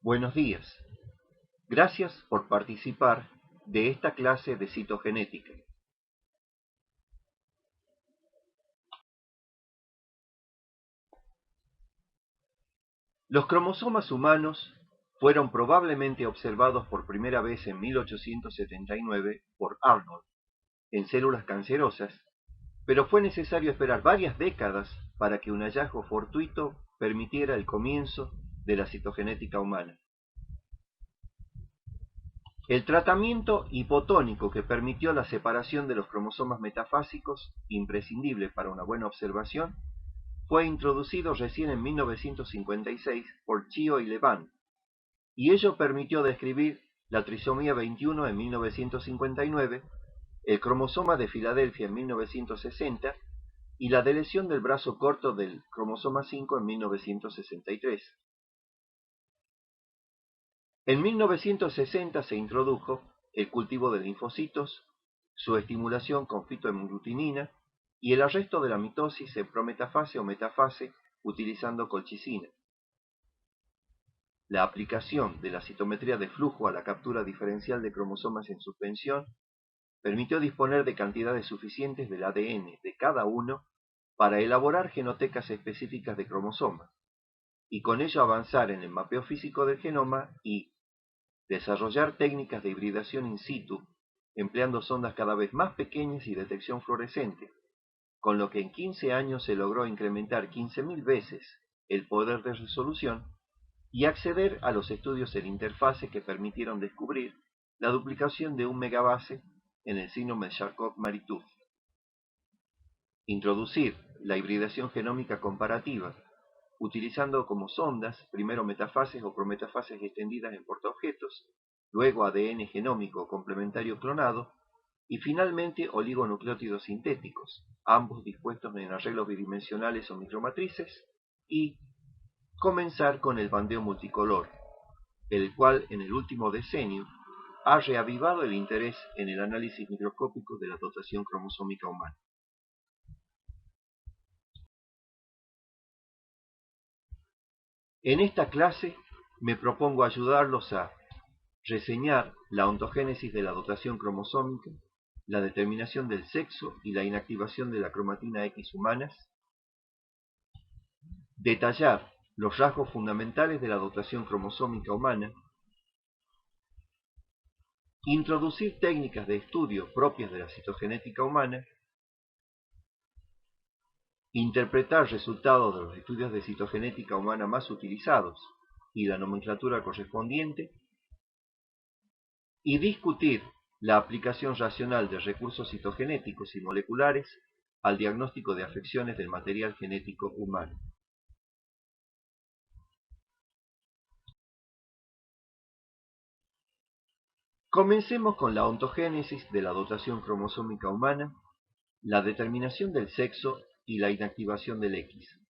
Buenos días. Gracias por participar de esta clase de citogenética. Los cromosomas humanos fueron probablemente observados por primera vez en 1879 por Arnold en células cancerosas, pero fue necesario esperar varias décadas para que un hallazgo fortuito permitiera el comienzo de la citogenética humana. El tratamiento hipotónico que permitió la separación de los cromosomas metafásicos, imprescindible para una buena observación, fue introducido recién en 1956 por Chio y Levin, y ello permitió describir la trisomía 21 en 1959, el cromosoma de Filadelfia en 1960 y la deleción del brazo corto del cromosoma 5 en 1963. En 1960 se introdujo el cultivo de linfocitos, su estimulación con fitohemaglutinina y el arresto de la mitosis en prometafase o metafase utilizando colchicina. La aplicación de la citometría de flujo a la captura diferencial de cromosomas en suspensión permitió disponer de cantidades suficientes del ADN de cada uno para elaborar genotecas específicas de cromosomas, y con ello avanzar en el mapeo físico del genoma y desarrollar técnicas de hibridación in situ, empleando sondas cada vez más pequeñas y detección fluorescente, con lo que en 15 años se logró incrementar 15.000 veces el poder de resolución y acceder a los estudios en interfase que permitieron descubrir la duplicación de un megabase en el signo Charcot-Marie-Tooth. Introducir la hibridación genómica comparativa, utilizando como sondas primero metafases o prometafases extendidas en portaobjetos, luego ADN genómico complementario clonado y finalmente oligonucleótidos sintéticos, ambos dispuestos en arreglos bidimensionales o micromatrices, y comenzar con el bandeo multicolor, el cual en el último decenio ha reavivado el interés en el análisis microscópico de la dotación cromosómica humana. En esta clase me propongo ayudarlos a reseñar la ontogénesis de la dotación cromosómica, la determinación del sexo y la inactivación de la cromatina X humanas, detallar los rasgos fundamentales de la dotación cromosómica humana, introducir técnicas de estudio propias de la citogenética humana, interpretar resultados de los estudios de citogenética humana más utilizados y la nomenclatura correspondiente, y discutir la aplicación racional de recursos citogenéticos y moleculares al diagnóstico de afecciones del material genético humano. Comencemos con la ontogénesis de la dotación cromosómica humana, la determinación del sexo y la inactivación del X.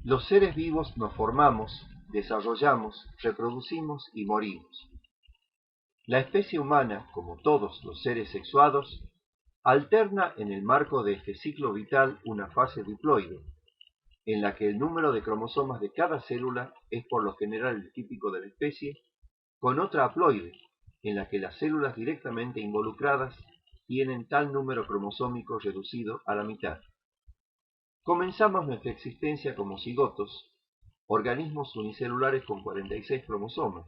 Los seres vivos nos formamos, desarrollamos, reproducimos y morimos. La especie humana, como todos los seres sexuados, alterna en el marco de este ciclo vital una fase diploide, en la que el número de cromosomas de cada célula es por lo general el típico de la especie, con otra haploide, en la que las células directamente involucradas tienen tal número cromosómico reducido a la mitad. Comenzamos nuestra existencia como cigotos, organismos unicelulares con 46 cromosomas,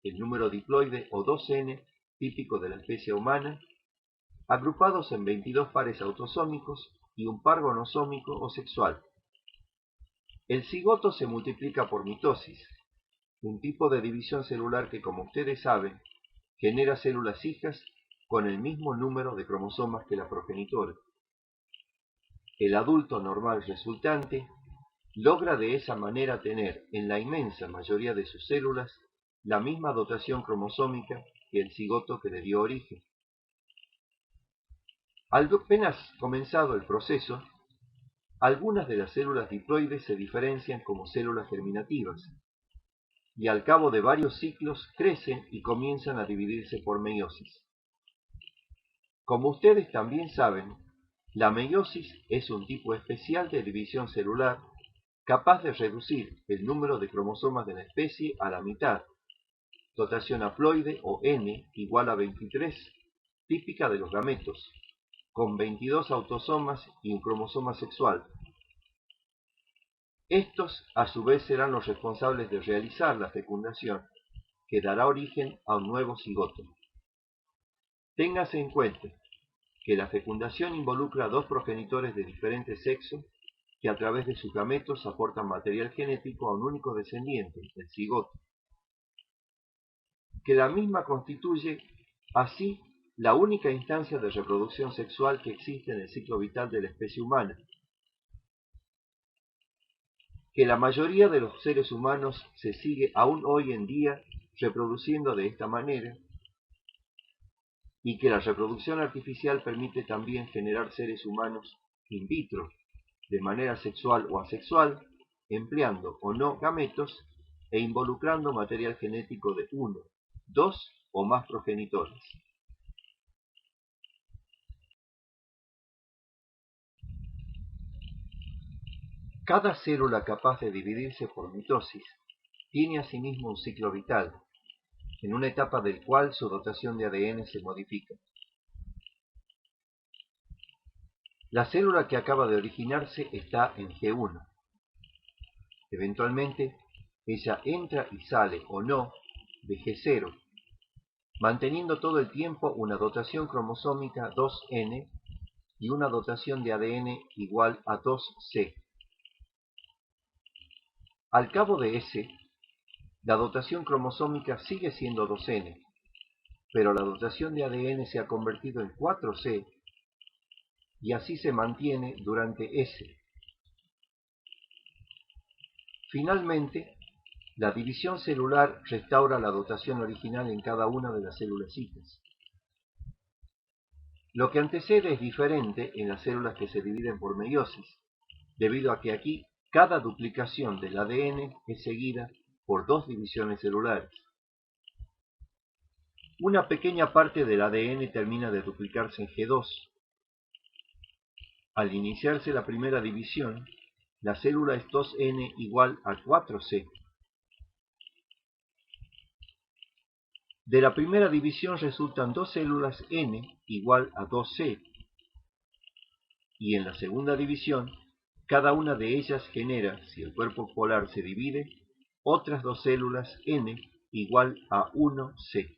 el número diploide o 2N típico de la especie humana, agrupados en 22 pares autosómicos y un par gonosómico o sexual. El cigoto se multiplica por mitosis, un tipo de división celular que, como ustedes saben, genera células hijas con el mismo número de cromosomas que la progenitora. El adulto normal resultante logra de esa manera tener en la inmensa mayoría de sus células la misma dotación cromosómica que el cigoto que le dio origen. Apenas comenzado el proceso, algunas de las células diploides se diferencian como células germinativas, y al cabo de varios ciclos crecen y comienzan a dividirse por meiosis. Como ustedes también saben, La meiosis es un tipo especial de división celular capaz de reducir el número de cromosomas de la especie a la mitad, dotación haploide o N igual a 23, típica de los gametos, con 22 autosomas y un cromosoma sexual. Estos, a su vez, serán los responsables de realizar la fecundación, que dará origen a un nuevo cigoto. Téngase en cuenta que la fecundación involucra a dos progenitores de diferente sexo que a través de sus gametos aportan material genético a un único descendiente, el cigoto, que la misma constituye así la única instancia de reproducción sexual que existe en el ciclo vital de la especie humana, que la mayoría de los seres humanos se sigue aún hoy en día reproduciendo de esta manera, y que la reproducción artificial permite también generar seres humanos in vitro, de manera sexual o asexual, empleando o no gametos e involucrando material genético de uno, dos o más progenitores. Cada célula capaz de dividirse por mitosis tiene asimismo un ciclo vital, en una etapa del cual su dotación de ADN se modifica. La célula que acaba de originarse está en G1. Eventualmente, ella entra y sale o no de G0, manteniendo todo el tiempo una dotación cromosómica 2N y una dotación de ADN igual a 2C. Al cabo de S, la dotación cromosómica sigue siendo 2N, pero la dotación de ADN se ha convertido en 4C y así se mantiene durante S. Finalmente, la división celular restaura la dotación original en cada una de las célulasitas. Lo que antecede es diferente en las células que se dividen por meiosis, debido a que aquí cada duplicación del ADN es seguida por dos divisiones celulares. Una pequeña parte del ADN termina de duplicarse en G2. Al iniciarse la primera división, la célula es 2N igual a 4C. De la primera división resultan dos células N igual a 2C. Y en la segunda división, cada una de ellas genera, si el cuerpo polar se divide, otras dos células N igual a 1C.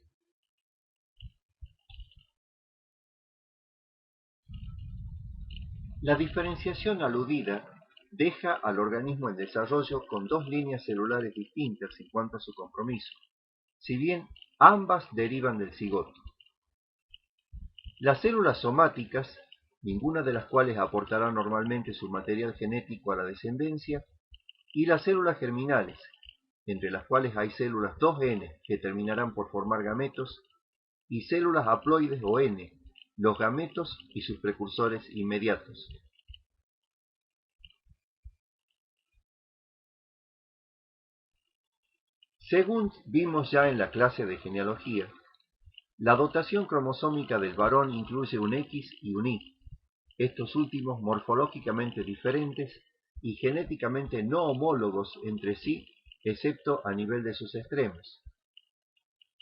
La diferenciación aludida deja al organismo en desarrollo con dos líneas celulares distintas en cuanto a su compromiso, si bien ambas derivan del cigoto. Las células somáticas, ninguna de las cuales aportará normalmente su material genético a la descendencia, y las células germinales, entre las cuales hay células 2N que terminarán por formar gametos, y células haploides o N, los gametos y sus precursores inmediatos. Según vimos ya en la clase de genealogía, la dotación cromosómica del varón incluye un X y un Y, estos últimos morfológicamente diferentes y genéticamente no homólogos entre sí, excepto a nivel de sus extremos.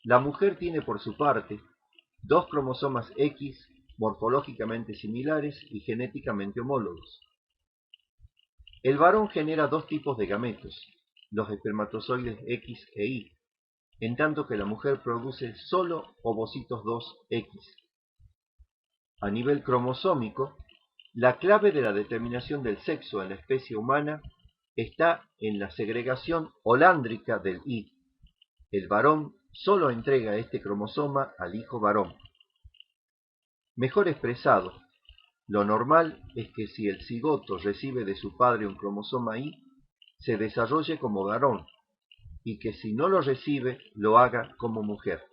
La mujer tiene por su parte dos cromosomas X morfológicamente similares y genéticamente homólogos. El varón genera dos tipos de gametos, los espermatozoides X e Y, en tanto que la mujer produce solo ovocitos 2X. A nivel cromosómico, la clave de la determinación del sexo en la especie humana está en la segregación holándrica del Y. El varón solo entrega este cromosoma al hijo varón. Mejor expresado, lo normal es que si el cigoto recibe de su padre un cromosoma Y, se desarrolle como varón, y que si no lo recibe, lo haga como mujer.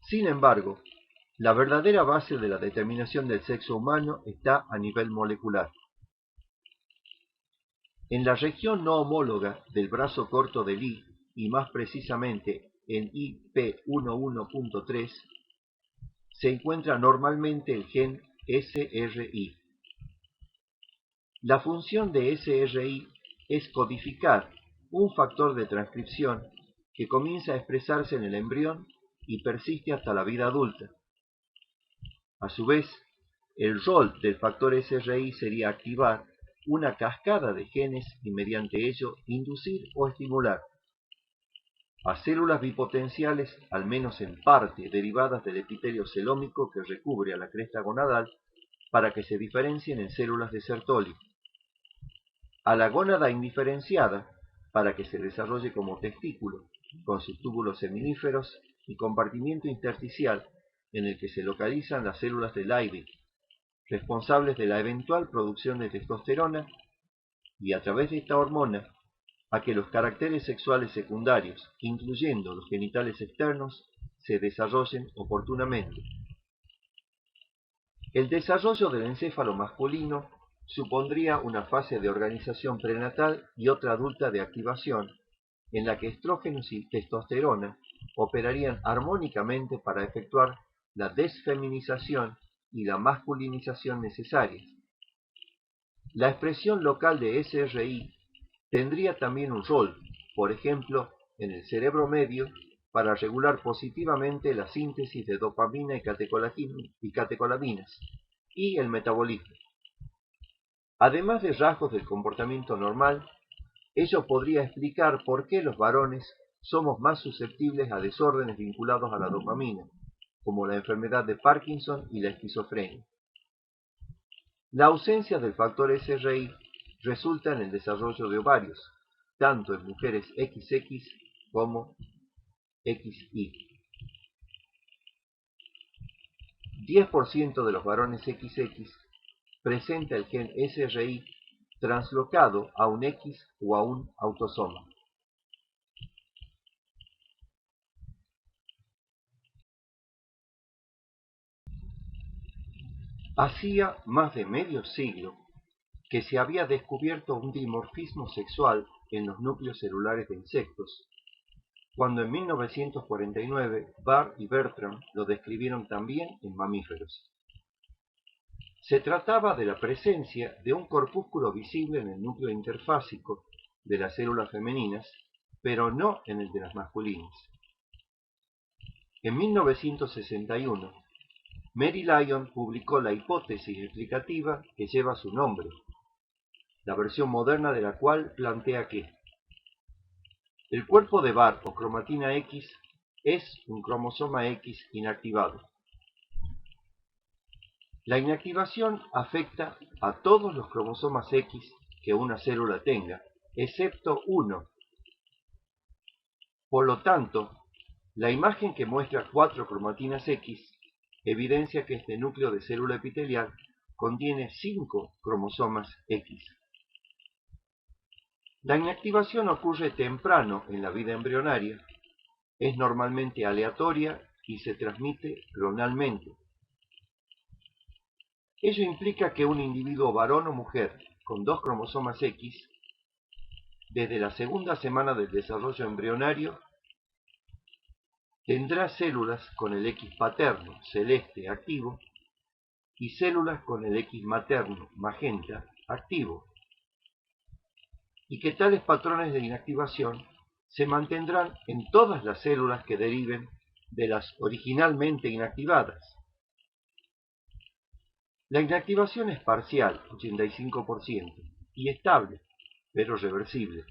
Sin embargo, la verdadera base de la determinación del sexo humano está a nivel molecular. En la región no homóloga del brazo corto del Y, y más precisamente en IP11.3 se encuentra normalmente el gen SRI. La función de SRI es codificar un factor de transcripción que comienza a expresarse en el embrión y persiste hasta la vida adulta. A su vez, el rol del factor SRI sería activar una cascada de genes y mediante ello inducir o estimular a células bipotenciales, al menos en parte, derivadas del epitelio celómico que recubre a la cresta gonadal, para que se diferencien en células de Sertoli, a la gónada indiferenciada, para que se desarrolle como testículo, con sus túbulos seminíferos y compartimiento intersticial en el que se localizan las células de Leydig, responsables de la eventual producción de testosterona, y a través de esta hormona, a que los caracteres sexuales secundarios, incluyendo los genitales externos, se desarrollen oportunamente. El desarrollo del encéfalo masculino supondría una fase de organización prenatal y otra adulta de activación, en la que estrógenos y testosterona operarían armónicamente para efectuar la desfeminización y la masculinización necesarias. La expresión local de SRI tendría también un rol, por ejemplo, en el cerebro medio, para regular positivamente la síntesis de dopamina y catecolaminas, y el metabolismo. Además de rasgos del comportamiento normal, ello podría explicar por qué los varones somos más susceptibles a desórdenes vinculados a la dopamina, como la enfermedad de Parkinson y la esquizofrenia. La ausencia del factor SRI resulta en el desarrollo de ovarios, tanto en mujeres XX como XY. 10% de los varones XX presenta el gen SRI translocado a un X o a un autosoma. Hacía más de medio siglo que se había descubierto un dimorfismo sexual en los núcleos celulares de insectos, cuando en 1949 Barr y Bertram lo describieron también en mamíferos. Se trataba de la presencia de un corpúsculo visible en el núcleo interfásico de las células femeninas, pero no en el de las masculinas. En 1961, Mary Lyon publicó la hipótesis explicativa que lleva su nombre, la versión moderna de la cual plantea que el cuerpo de Barr o cromatina X es un cromosoma X inactivado. La inactivación afecta a todos los cromosomas X que una célula tenga, excepto uno. Por lo tanto, la imagen que muestra 4 cromatinas X evidencia que este núcleo de célula epitelial contiene 5 cromosomas X. La inactivación ocurre temprano en la vida embrionaria, es normalmente aleatoria y se transmite clonalmente. Ello implica que un individuo varón o mujer con 2 cromosomas X, desde la segunda semana del desarrollo embrionario, tendrá células con el X paterno, celeste, activo, y células con el X materno, magenta, activo, y que tales patrones de inactivación se mantendrán en todas las células que deriven de las originalmente inactivadas. La inactivación es parcial, 85%, y estable, pero reversible.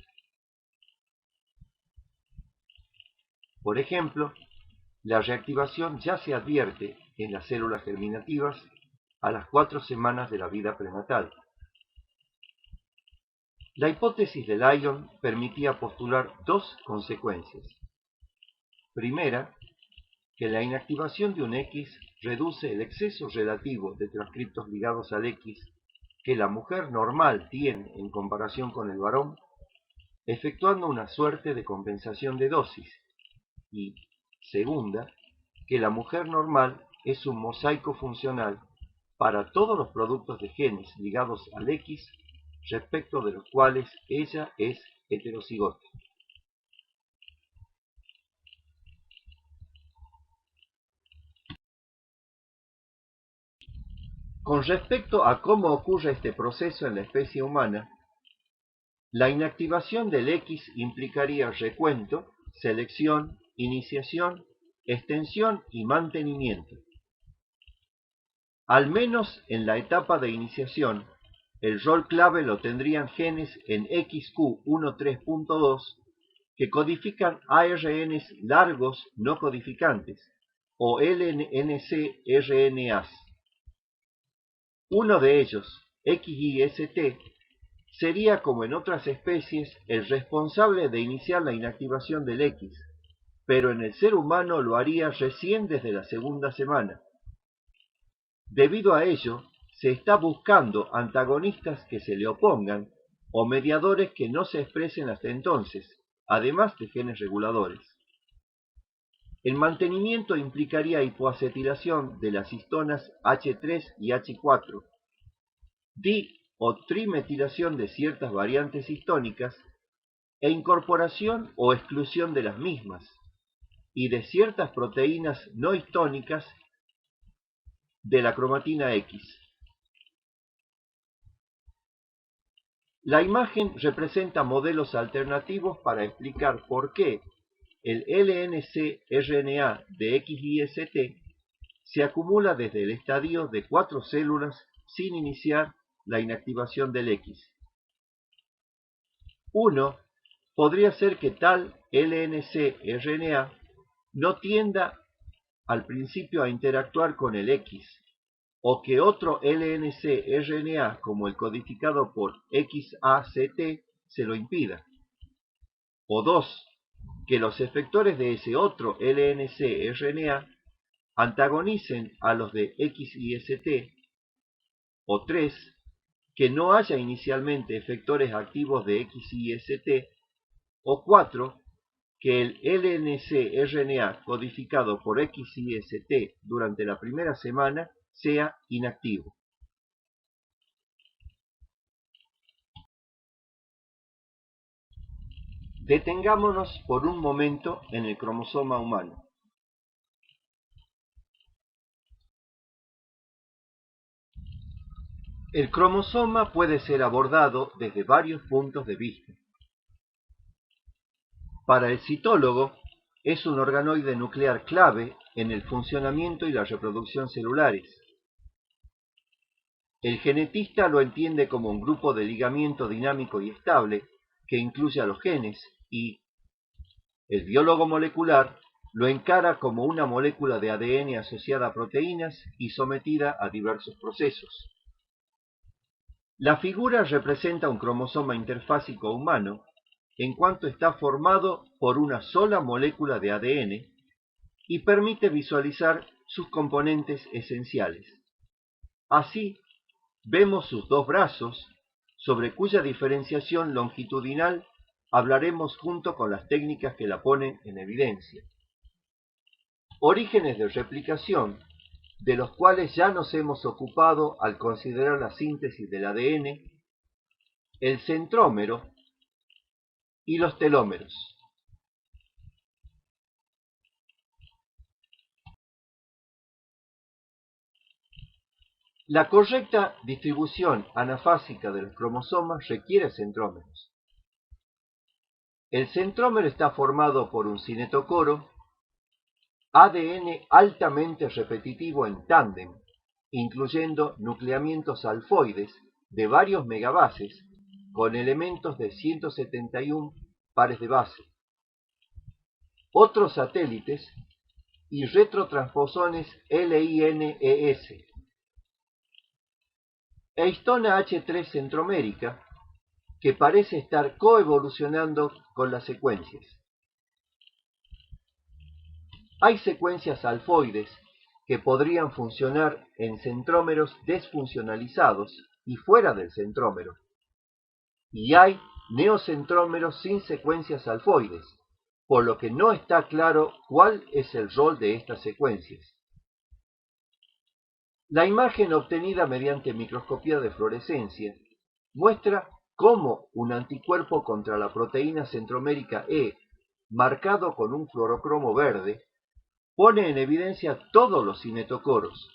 Por ejemplo, la reactivación ya se advierte en las células germinativas a las 4 semanas de la vida prenatal. La hipótesis de Lyon permitía postular 2 consecuencias. Primera, que la inactivación de un X reduce el exceso relativo de transcriptos ligados al X que la mujer normal tiene en comparación con el varón, efectuando una suerte de compensación de dosis. Y, segunda, que la mujer normal es un mosaico funcional para todos los productos de genes ligados al X respecto de los cuales ella es heterocigota. Con respecto a cómo ocurre este proceso en la especie humana, la inactivación del X implicaría recuento, selección, iniciación, extensión y mantenimiento. Al menos en la etapa de iniciación, el rol clave lo tendrían genes en XQ13.2 que codifican ARNs largos no codificantes, o LNC-RNAs. Uno de ellos, XIST, sería, como en otras especies, el responsable de iniciar la inactivación del X, pero en el ser humano lo haría recién desde la segunda semana. Debido a ello, se está buscando antagonistas que se le opongan o mediadores que no se expresen hasta entonces, además de genes reguladores. El mantenimiento implicaría hipoacetilación de las histonas H3 y H4, di o trimetilación de ciertas variantes histónicas e incorporación o exclusión de las mismas, y de ciertas proteínas no histónicas de la cromatina X. La imagen representa modelos alternativos para explicar por qué el LNC-RNA de XIST se acumula desde el estadio de 4 células sin iniciar la inactivación del X. 1. Podría ser que tal LNC-RNA no tienda al principio a interactuar con el X, o que otro LNC-RNA como el codificado por XACT se lo impida. O 2. Que los efectores de ese otro LNC-RNA antagonicen a los de XIST. O 3. Que no haya inicialmente efectores activos de XIST. O 4. Que el LNC-RNA codificado por XIST durante la primera semana sea inactivo. Detengámonos por un momento en el cromosoma humano. El cromosoma puede ser abordado desde varios puntos de vista. Para el citólogo, es un organoide nuclear clave en el funcionamiento y la reproducción celulares. El genetista lo entiende como un grupo de ligamiento dinámico y estable que incluye a los genes y el biólogo molecular lo encara como una molécula de ADN asociada a proteínas y sometida a diversos procesos. La figura representa un cromosoma interfásico humano en cuanto está formado por una sola molécula de ADN y permite visualizar sus componentes esenciales. Así, vemos sus dos brazos, sobre cuya diferenciación longitudinal hablaremos junto con las técnicas que la ponen en evidencia. Orígenes de replicación, de los cuales ya nos hemos ocupado al considerar la síntesis del ADN, el centrómero y los telómeros. La correcta distribución anafásica de los cromosomas requiere centrómeros. El centrómero está formado por un cinetocoro, ADN altamente repetitivo en tándem, incluyendo nucleamientos alfoides de varios megabases con elementos de 171 pares de base, otros satélites y retrotransposones LINES, e histona H3 centromérica, que parece estar coevolucionando con las secuencias. Hay secuencias alfoides que podrían funcionar en centrómeros desfuncionalizados y fuera del centrómero, y hay neocentrómeros sin secuencias alfoides, por lo que no está claro cuál es el rol de estas secuencias. La imagen obtenida mediante microscopía de fluorescencia muestra cómo un anticuerpo contra la proteína centromérica E, marcado con un fluorocromo verde, pone en evidencia todos los cinetocoros,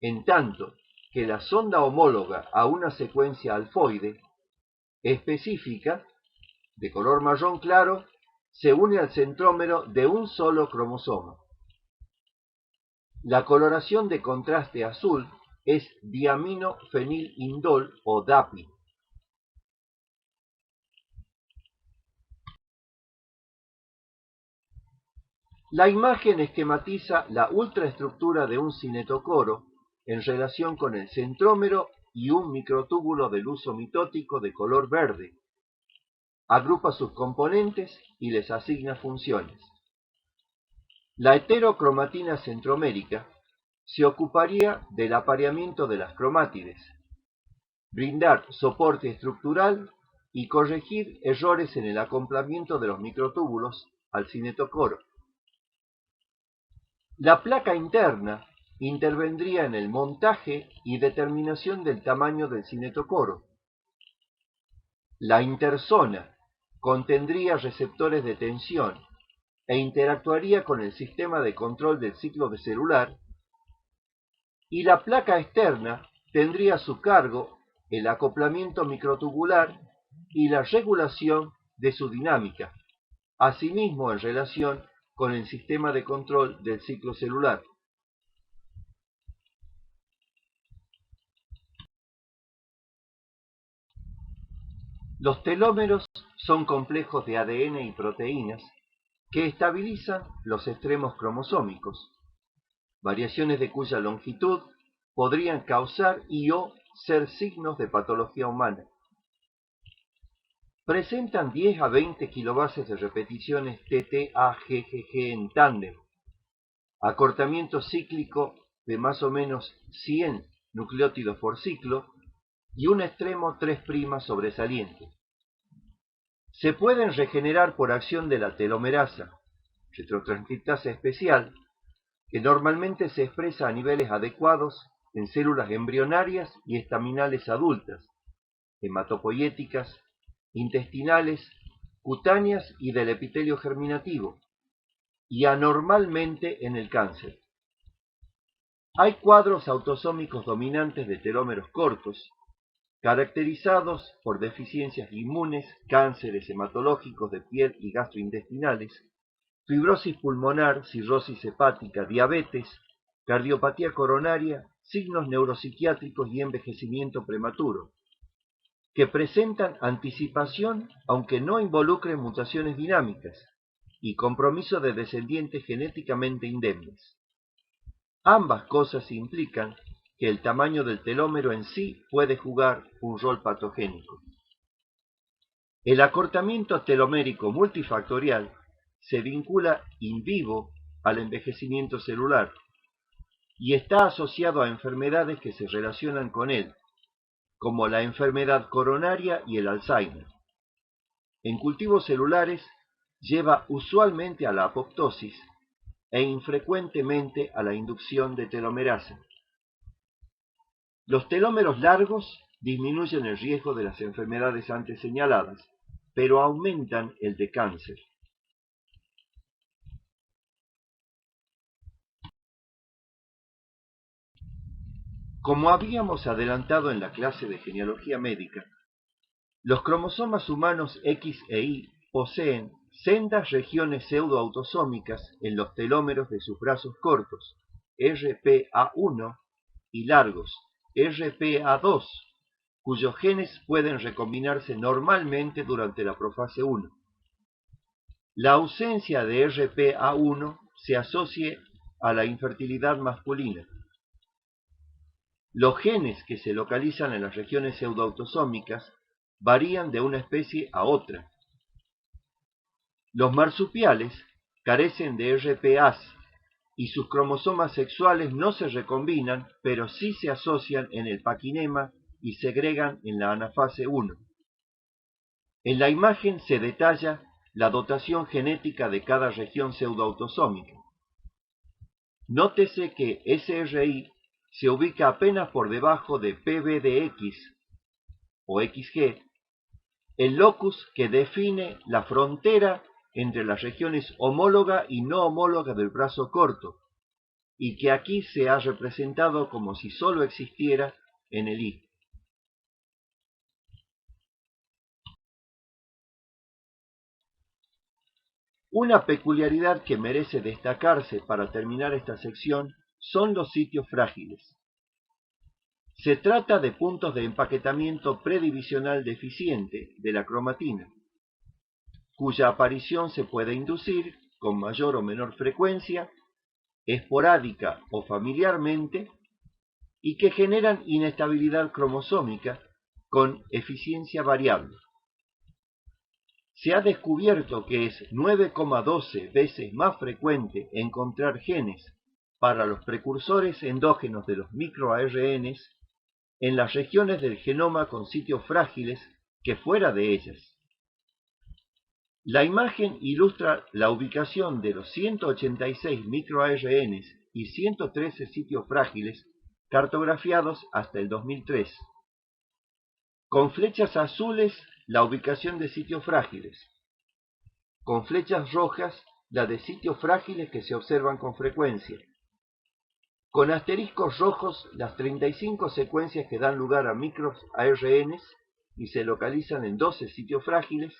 en tanto que la sonda homóloga a una secuencia alfoide específica, de color marrón claro, se une al centrómero de un solo cromosoma. La coloración de contraste azul es diaminofenilindol o DAPI. La imagen esquematiza la ultraestructura de un cinetocoro en relación con el centrómero y un microtúbulo de luso mitótico de color verde. Agrupa sus componentes y les asigna funciones. La heterocromatina centromérica se ocuparía del apareamiento de las cromátides, brindar soporte estructural y corregir errores en el acoplamiento de los microtúbulos al cinetocoro. La placa interna intervendría en el montaje y determinación del tamaño del cinetocoro. La interzona contendría receptores de tensión e interactuaría con el sistema de control del ciclo de celular, y la placa externa tendría a su cargo el acoplamiento microtubular y la regulación de su dinámica, asimismo en relación con el sistema de control del ciclo celular. Los telómeros son complejos de ADN y proteínas que estabilizan los extremos cromosómicos, variaciones de cuya longitud podrían causar o ser signos de patología humana. Presentan 10 a 20 kilobases de repeticiones TT-A-GGG en tándem, acortamiento cíclico de más o menos 100 nucleótidos por ciclo y un extremo 3' sobresaliente. Se pueden regenerar por acción de la telomerasa, retrotranscriptasa especial, que normalmente se expresa a niveles adecuados en células embrionarias y estaminales adultas, hematopoyéticas, intestinales, cutáneas y del epitelio germinativo, y anormalmente en el cáncer. Hay cuadros autosómicos dominantes de telómeros cortos, caracterizados por deficiencias inmunes, cánceres hematológicos de piel y gastrointestinales, fibrosis pulmonar, cirrosis hepática, diabetes, cardiopatía coronaria, signos neuropsiquiátricos y envejecimiento prematuro, que presentan anticipación aunque no involucren mutaciones dinámicas y compromiso de descendientes genéticamente indemnes. Ambas cosas implican que el tamaño del telómero en sí puede jugar un rol patogénico. El acortamiento telomérico multifactorial se vincula in vivo al envejecimiento celular y está asociado a enfermedades que se relacionan con él, como la enfermedad coronaria y el Alzheimer. En cultivos celulares lleva usualmente a la apoptosis e infrecuentemente a la inducción de telomerasa. Los telómeros largos disminuyen el riesgo de las enfermedades antes señaladas, pero aumentan el de cáncer. Como habíamos adelantado en la clase de genealogía médica, los cromosomas humanos X e Y poseen sendas regiones pseudoautosómicas en los telómeros de sus brazos cortos, RPA1, y largos, RPA2, cuyos genes pueden recombinarse normalmente durante la profase 1. La ausencia de RPA1 se asocia a la infertilidad masculina. Los genes que se localizan en las regiones pseudoautosómicas varían de una especie a otra. Los marsupiales carecen de RPAs y sus cromosomas sexuales no se recombinan, pero sí se asocian en el paquinema y segregan en la anafase 1. En la imagen se detalla la dotación genética de cada región pseudoautosómica. Nótese que SRI se ubica apenas por debajo de PBDX o XG, el locus que define la frontera entre las regiones homóloga y no homóloga del brazo corto, y que aquí se ha representado como si solo existiera en el hijo. Una peculiaridad que merece destacarse para terminar esta sección son los sitios frágiles. Se trata de puntos de empaquetamiento predivisional deficiente de la cromatina, cuya aparición se puede inducir con mayor o menor frecuencia, esporádica o familiarmente, y que generan inestabilidad cromosómica con eficiencia variable. Se ha descubierto que es 9,12 veces más frecuente encontrar genes para los precursores endógenos de los microARNs en las regiones del genoma con sitios frágiles que fuera de ellas. La imagen ilustra la ubicación de los 186 microARNs y 113 sitios frágiles cartografiados hasta el 2003. Con flechas azules la ubicación de sitios frágiles, con flechas rojas la de sitios frágiles que se observan con frecuencia, con asteriscos rojos las 35 secuencias que dan lugar a microARNs y se localizan en 12 sitios frágiles,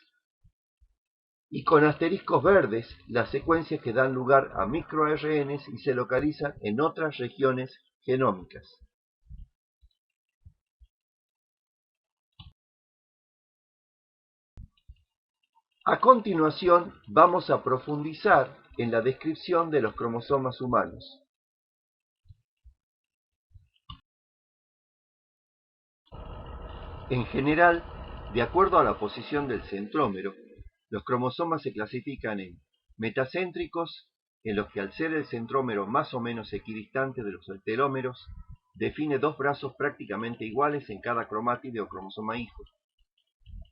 y con asteriscos verdes las secuencias que dan lugar a microARNs y se localizan en otras regiones genómicas. A continuación vamos a profundizar en la descripción de los cromosomas humanos. En general, de acuerdo a la posición del centrómero, los cromosomas se clasifican en metacéntricos, en los que al ser el centrómero más o menos equidistante de los telómeros, define dos brazos prácticamente iguales en cada cromátide o cromosoma hijo.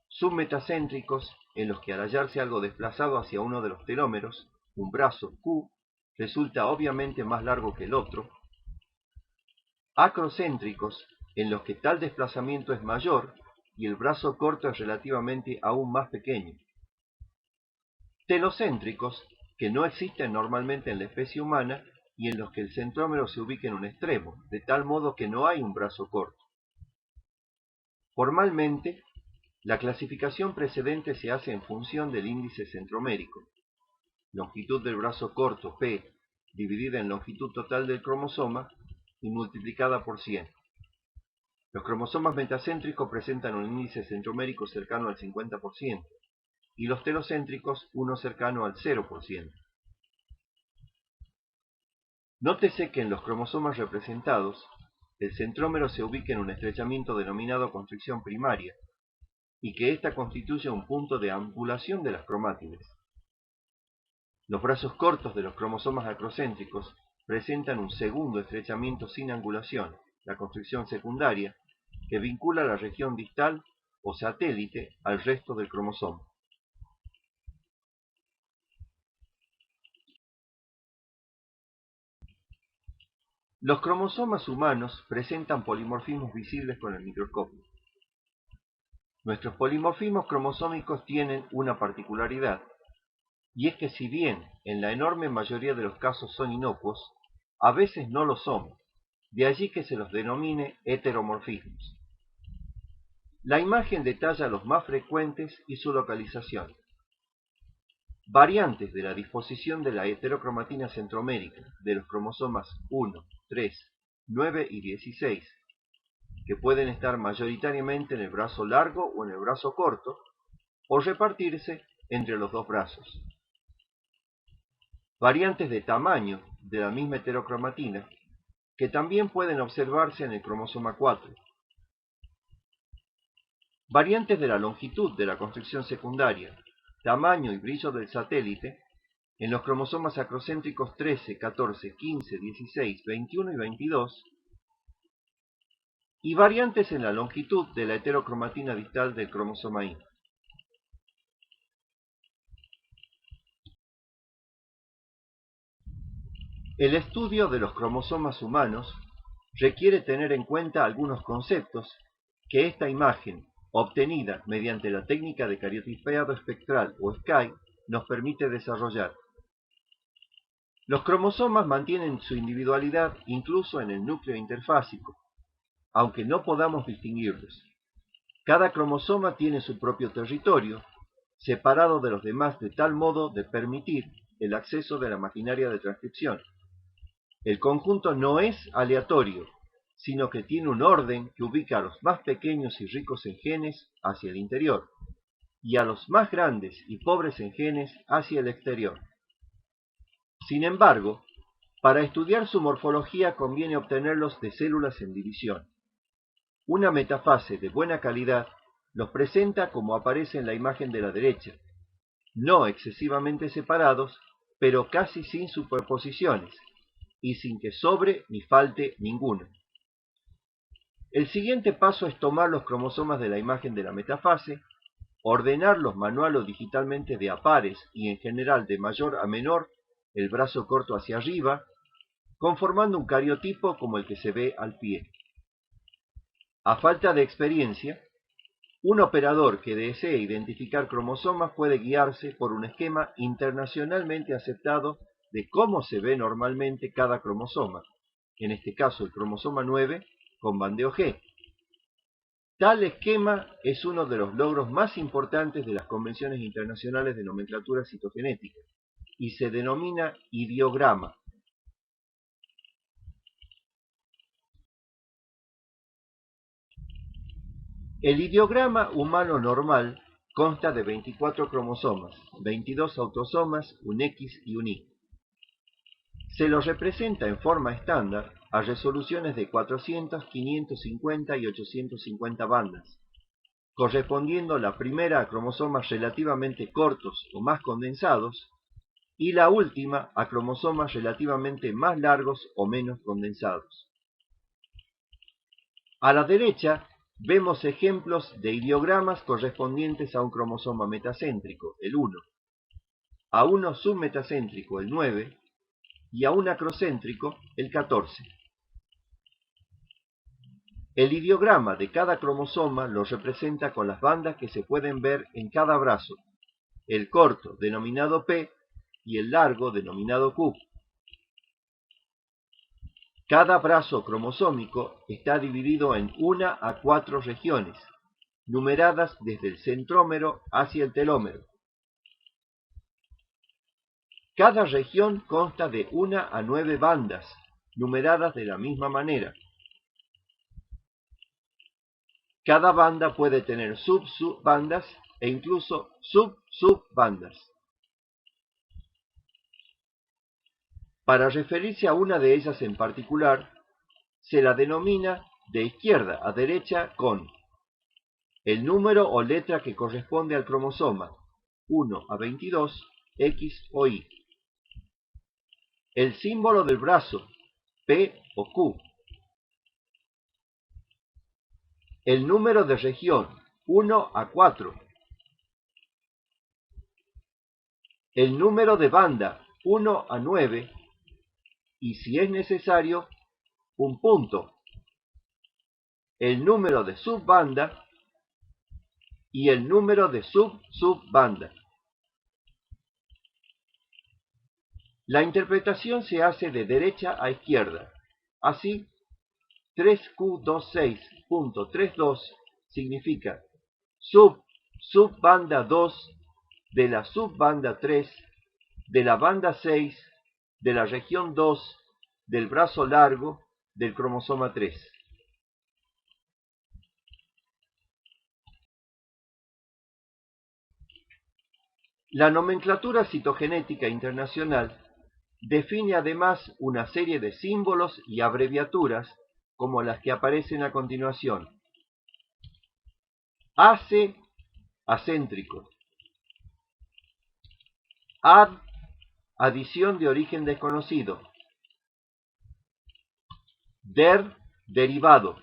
Submetacéntricos, en los que al hallarse algo desplazado hacia uno de los telómeros, un brazo Q resulta obviamente más largo que el otro. Acrocéntricos, en los que tal desplazamiento es mayor y el brazo corto es relativamente aún más pequeño. Telocéntricos, que no existen normalmente en la especie humana y en los que el centrómero se ubica en un extremo, de tal modo que no hay un brazo corto. Formalmente, la clasificación precedente se hace en función del índice centromérico, longitud del brazo corto, P, dividida en longitud total del cromosoma y multiplicada por 100. Los cromosomas metacéntricos presentan un índice centromérico cercano al 50% y los telocéntricos uno cercano al 0%. Nótese que en los cromosomas representados, el centrómero se ubica en un estrechamiento denominado constricción primaria, y que ésta constituye un punto de angulación de las cromátides. Los brazos cortos de los cromosomas acrocéntricos presentan un segundo estrechamiento sin angulación, la constricción secundaria, que vincula la región distal o satélite al resto del cromosoma. Los cromosomas humanos presentan polimorfismos visibles con el microscopio. Nuestros polimorfismos cromosómicos tienen una particularidad, y es que si bien en la enorme mayoría de los casos son inocuos, a veces no lo son, de allí que se los denomine heteromorfismos. La imagen detalla los más frecuentes y su localización. Variantes de la disposición de la heterocromatina centromérica de los cromosomas 1, 3, 9 y 16, que pueden estar mayoritariamente en el brazo largo o en el brazo corto, o repartirse entre los dos brazos. Variantes de tamaño de la misma heterocromatina, que también pueden observarse en el cromosoma 4. Variantes de la longitud de la constricción secundaria, tamaño y brillo del satélite, en los cromosomas acrocéntricos 13, 14, 15, 16, 21 y 22, y variantes en la longitud de la heterocromatina distal del cromosoma Y. El estudio de los cromosomas humanos requiere tener en cuenta algunos conceptos que esta imagen, obtenida mediante la técnica de cariotipiado espectral o SCAI, nos permite desarrollar. Los cromosomas mantienen su individualidad incluso en el núcleo interfásico, aunque no podamos distinguirlos. Cada cromosoma tiene su propio territorio, separado de los demás de tal modo de permitir el acceso de la maquinaria de transcripción. El conjunto no es aleatorio, sino que tiene un orden que ubica a los más pequeños y ricos en genes hacia el interior, y a los más grandes y pobres en genes hacia el exterior. Sin embargo, para estudiar su morfología conviene obtenerlos de células en división. Una metafase de buena calidad los presenta como aparece en la imagen de la derecha, no excesivamente separados, pero casi sin superposiciones, y sin que sobre ni falte ninguno. El siguiente paso es tomar los cromosomas de la imagen de la metafase, ordenarlos manual o digitalmente de a pares y en general de mayor a menor, el brazo corto hacia arriba, conformando un cariotipo como el que se ve al pie. A falta de experiencia, un operador que desee identificar cromosomas puede guiarse por un esquema internacionalmente aceptado de cómo se ve normalmente cada cromosoma, en este caso el cromosoma 9 con bandeo G. Tal esquema es uno de los logros más importantes de las convenciones internacionales de nomenclatura citogenética y se denomina ideograma. El ideograma humano normal consta de 24 cromosomas, 22 autosomas, un X y un Y. Se los representa en forma estándar a resoluciones de 400, 550 y 850 bandas, correspondiendo la primera a cromosomas relativamente cortos o más condensados y la última a cromosomas relativamente más largos o menos condensados. A la derecha vemos ejemplos de ideogramas correspondientes a un cromosoma metacéntrico, el 1, a uno submetacéntrico, el 9, y a un acrocéntrico, el 14. El ideograma de cada cromosoma lo representa con las bandas que se pueden ver en cada brazo, el corto, denominado P, y el largo, denominado Q. Cada brazo cromosómico está dividido en 1 a 4 regiones, numeradas desde el centrómero hacia el telómero. Cada región consta de 1 a 9 bandas, numeradas de la misma manera. Cada banda puede tener sub-subbandas e incluso sub-subbandas. Para referirse a una de ellas en particular, se la denomina de izquierda a derecha con el número o letra que corresponde al cromosoma, 1 a 22, X o Y. El símbolo del brazo, P o Q. El número de región, 1 a 4. El número de banda, 1 a 9. Y si es necesario, un punto, el número de subbanda y el número de sub-subbanda. La interpretación se hace de derecha a izquierda. Así, 3Q26.32 significa subbanda 2 de la subbanda 3 de la banda 6 de la región 2 del brazo largo del cromosoma 3. La nomenclatura citogenética internacional define además una serie de símbolos y abreviaturas como las que aparecen a continuación. AC, acéntrico. Ad, adición de origen desconocido. Der, derivado.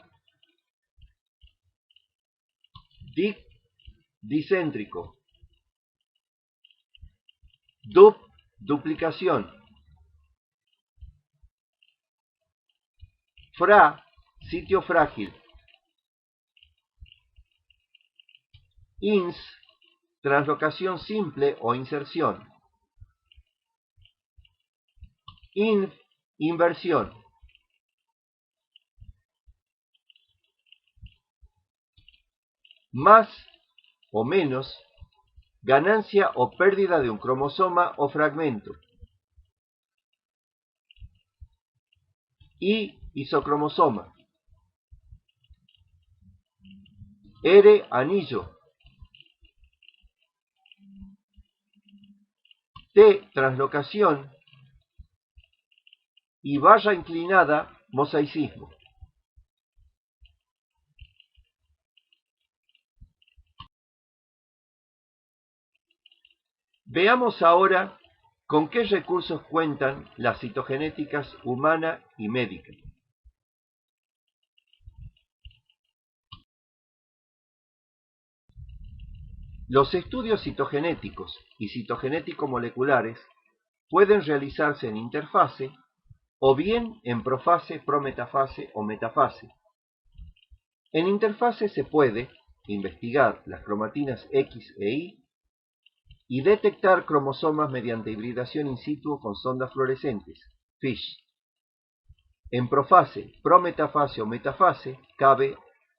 Dic, dicéntrico. Dup, duplicación. Fra, sitio frágil. Ins, translocación simple o inserción. Inf, inversión. más o menos ganancia o pérdida de un cromosoma o fragmento. I, isocromosoma. R, anillo. T, translocación. Y barra inclinada, mosaicismo. Veamos ahora con qué recursos cuentan las citogenéticas humana y médica. Los estudios citogenéticos y citogenético-moleculares pueden realizarse en interfase o bien en profase, prometafase o metafase. En interfase se puede investigar las cromatinas X e Y y detectar cromosomas mediante hibridación in situ con sondas fluorescentes, FISH. En profase, prometafase o metafase cabe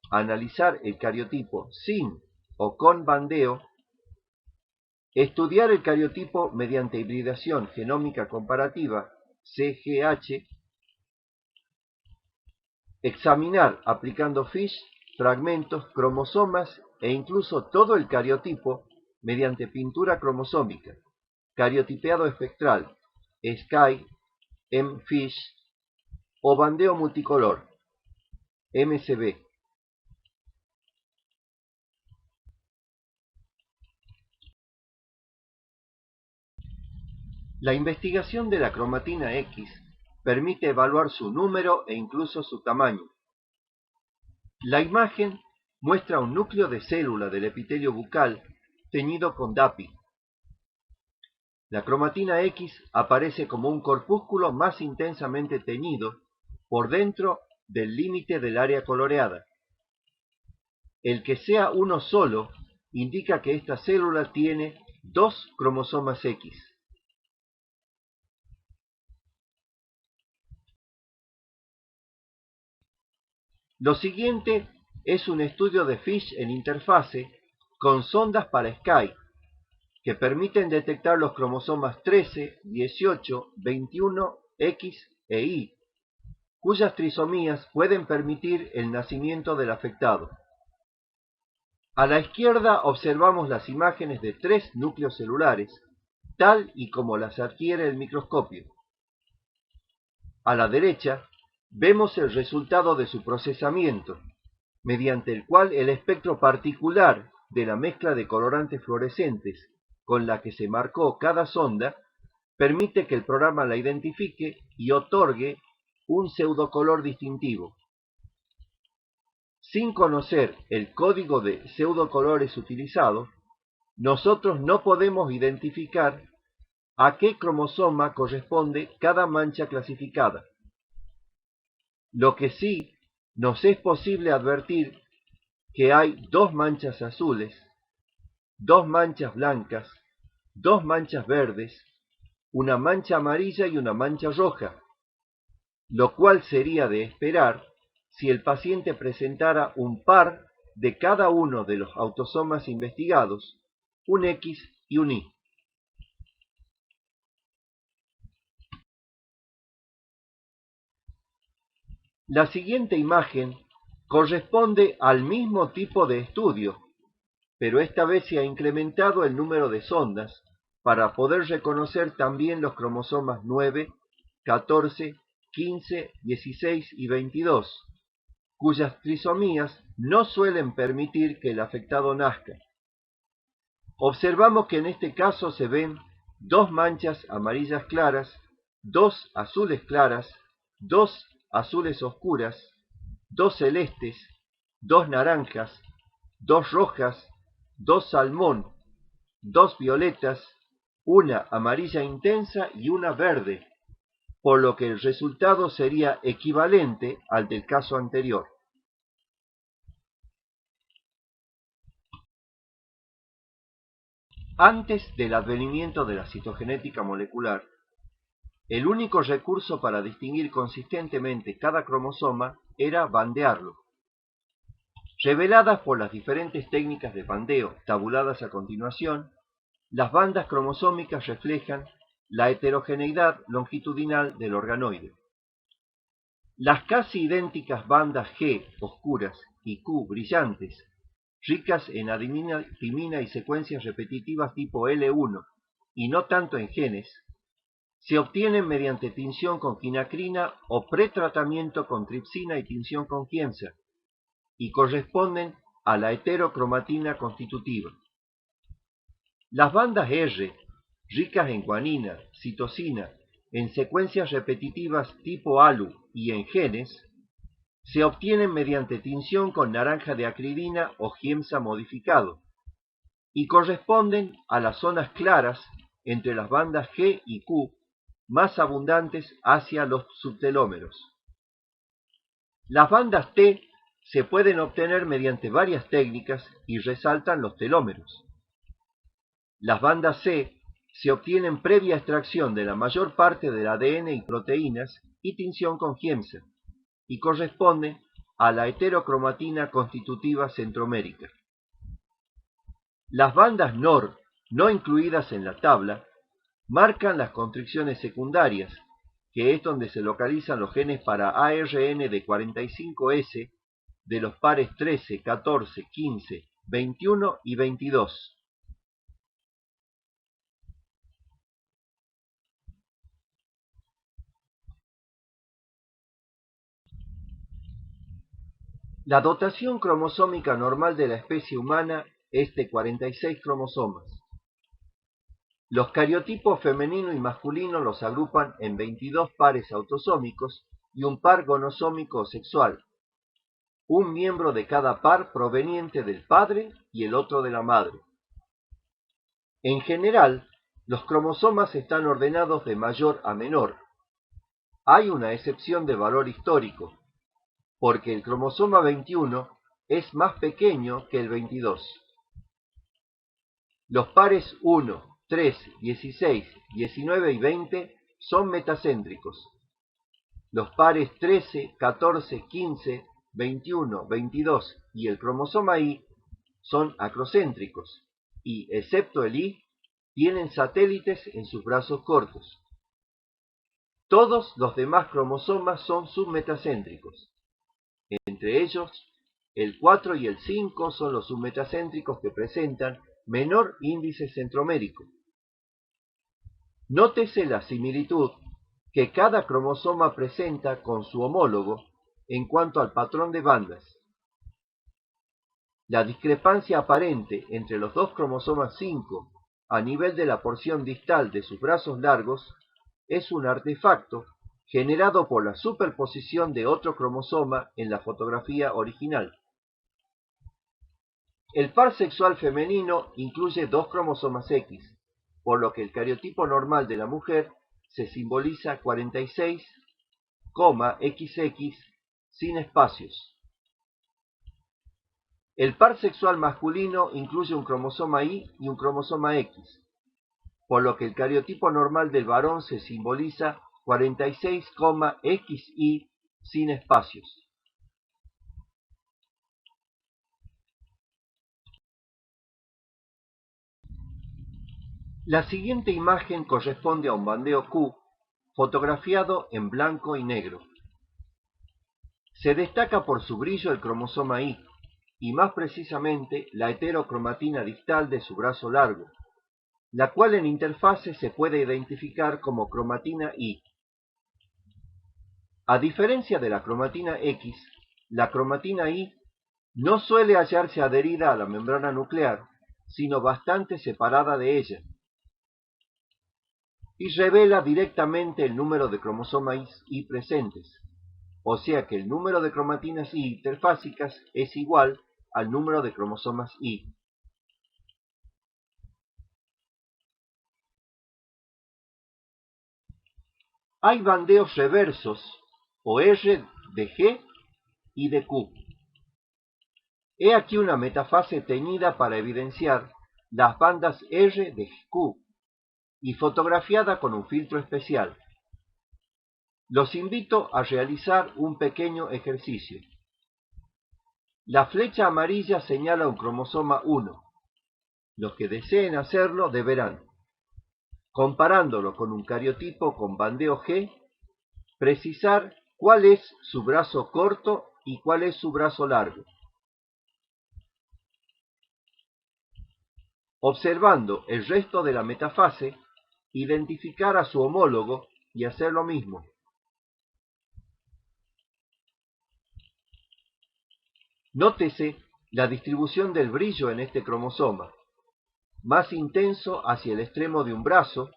analizar el cariotipo sin o con bandeo, estudiar el cariotipo mediante hibridación genómica comparativa, CGH, examinar aplicando FISH fragmentos, cromosomas e incluso todo el cariotipo mediante pintura cromosómica, cariotipeado espectral, SKY, MFISH o bandeo multicolor, MCB. La investigación de la cromatina X permite evaluar su número e incluso su tamaño. La imagen muestra un núcleo de célula del epitelio bucal teñido con DAPI. La cromatina X aparece como un corpúsculo más intensamente teñido por dentro del límite del área coloreada. El que sea uno solo indica que esta célula tiene 2 cromosomas X. Lo siguiente es un estudio de FISH en interfase con sondas para SKY, que permiten detectar los cromosomas 13, 18, 21, X e Y, cuyas trisomías pueden permitir el nacimiento del afectado. A la izquierda observamos las imágenes de 3 núcleos celulares, tal y como las adquiere el microscopio. A la derecha vemos el resultado de su procesamiento, mediante el cual el espectro particular de la mezcla de colorantes fluorescentes con la que se marcó cada sonda permite que el programa la identifique y otorgue un pseudocolor distintivo. Sin conocer el código de pseudocolores utilizado, nosotros no podemos identificar a qué cromosoma corresponde cada mancha clasificada. Lo que sí nos es posible advertir que hay 2 manchas azules, 2 manchas blancas, 2 manchas verdes, una mancha amarilla y una mancha roja, lo cual sería de esperar si el paciente presentara un par de cada uno de los autosomas investigados, un X y un Y. La siguiente imagen corresponde al mismo tipo de estudio, pero esta vez se ha incrementado el número de sondas para poder reconocer también los cromosomas 9, 14, 15, 16 y 22, cuyas trisomías no suelen permitir que el afectado nazca. Observamos que en este caso se ven 2 manchas amarillas claras, 2 azules claras, 2 azules oscuras, 2 celestes, 2 naranjas, 2 rojas, 2 salmón, 2 violetas, una amarilla intensa y una verde, por lo que el resultado sería equivalente al del caso anterior. Antes del advenimiento de la citogenética molecular, el único recurso para distinguir consistentemente cada cromosoma era bandearlo. Reveladas por las diferentes técnicas de bandeo tabuladas a continuación, las bandas cromosómicas reflejan la heterogeneidad longitudinal del organoide. Las casi idénticas bandas G oscuras y Q brillantes, ricas en adenina, timina y secuencias repetitivas tipo L1 y no tanto en genes, se obtienen mediante tinción con quinacrina o pretratamiento con tripsina y tinción con Kiemsa, y corresponden a la heterocromatina constitutiva. Las bandas R, ricas en guanina, citosina, en secuencias repetitivas tipo ALU y en genes, se obtienen mediante tinción con naranja de acridina o Giemsa modificado, y corresponden a las zonas claras entre las bandas G y Q, más abundantes hacia los subtelómeros. Las bandas T se pueden obtener mediante varias técnicas y resaltan los telómeros. Las bandas C se obtienen previa extracción de la mayor parte del ADN y proteínas y tinción con Giemsa, y corresponden a la heterocromatina constitutiva centromérica. Las bandas NOR, no incluidas en la tabla, marcan las constricciones secundarias, que es donde se localizan los genes para ARN de 45S de los pares 13, 14, 15, 21 y 22. La dotación cromosómica normal de la especie humana es de 46 cromosomas. Los cariotipos femenino y masculino los agrupan en 22 pares autosómicos y un par gonosómico o sexual, un miembro de cada par proveniente del padre y el otro de la madre. En general, los cromosomas están ordenados de mayor a menor. Hay una excepción de valor histórico, porque el cromosoma 21 es más pequeño que el 22. Los pares 1, 3, 16, 19 y 20 son metacéntricos. Los pares 13, 14, 15, 21, 22 y el cromosoma Y son acrocéntricos y, excepto el Y, tienen satélites en sus brazos cortos. Todos los demás cromosomas son submetacéntricos. Entre ellos, el 4 y el 5 son los submetacéntricos que presentan menor índice centromérico. Nótese la similitud que cada cromosoma presenta con su homólogo en cuanto al patrón de bandas. La discrepancia aparente entre los dos cromosomas 5 a nivel de la porción distal de sus brazos largos es un artefacto generado por la superposición de otro cromosoma en la fotografía original. El par sexual femenino incluye dos cromosomas X, por lo que el cariotipo normal de la mujer se simboliza 46, XX sin espacios. El par sexual masculino incluye un cromosoma Y y un cromosoma X, por lo que el cariotipo normal del varón se simboliza 46, XY sin espacios. La siguiente imagen corresponde a un bandeo Q fotografiado en blanco y negro. Se destaca por su brillo el cromosoma Y, y más precisamente la heterocromatina distal de su brazo largo, la cual en interfase se puede identificar como cromatina Y. A diferencia de la cromatina X, la cromatina Y no suele hallarse adherida a la membrana nuclear, sino bastante separada de ella, y revela directamente el número de cromosomas Y presentes, o sea que el número de cromatinas Y interfásicas es igual al número de cromosomas Y. Hay bandeos reversos, o R de G y de Q. He aquí una metafase teñida para evidenciar las bandas R de Q y fotografiada con un filtro especial. Los invito a realizar un pequeño ejercicio. La flecha amarilla señala un cromosoma 1. Los que deseen hacerlo deberán, comparándolo con un cariotipo con bandeo G, precisar cuál es su brazo corto y cuál es su brazo largo. Observando el resto de la metafase, identificar a su homólogo y hacer lo mismo. Nótese la distribución del brillo en este cromosoma, más intenso hacia el extremo de un brazo,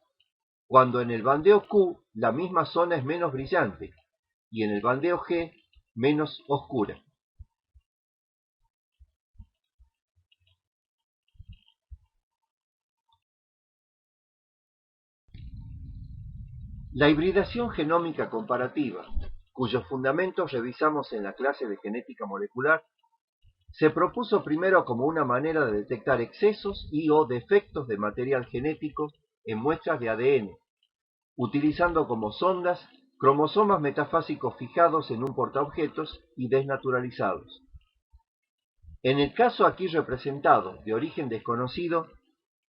cuando en el bandeo Q la misma zona es menos brillante y en el bandeo G menos oscura. La hibridación genómica comparativa, cuyos fundamentos revisamos en la clase de genética molecular, se propuso primero como una manera de detectar excesos y o defectos de material genético en muestras de ADN, utilizando como sondas cromosomas metafásicos fijados en un portaobjetos y desnaturalizados. En el caso aquí representado, de origen desconocido,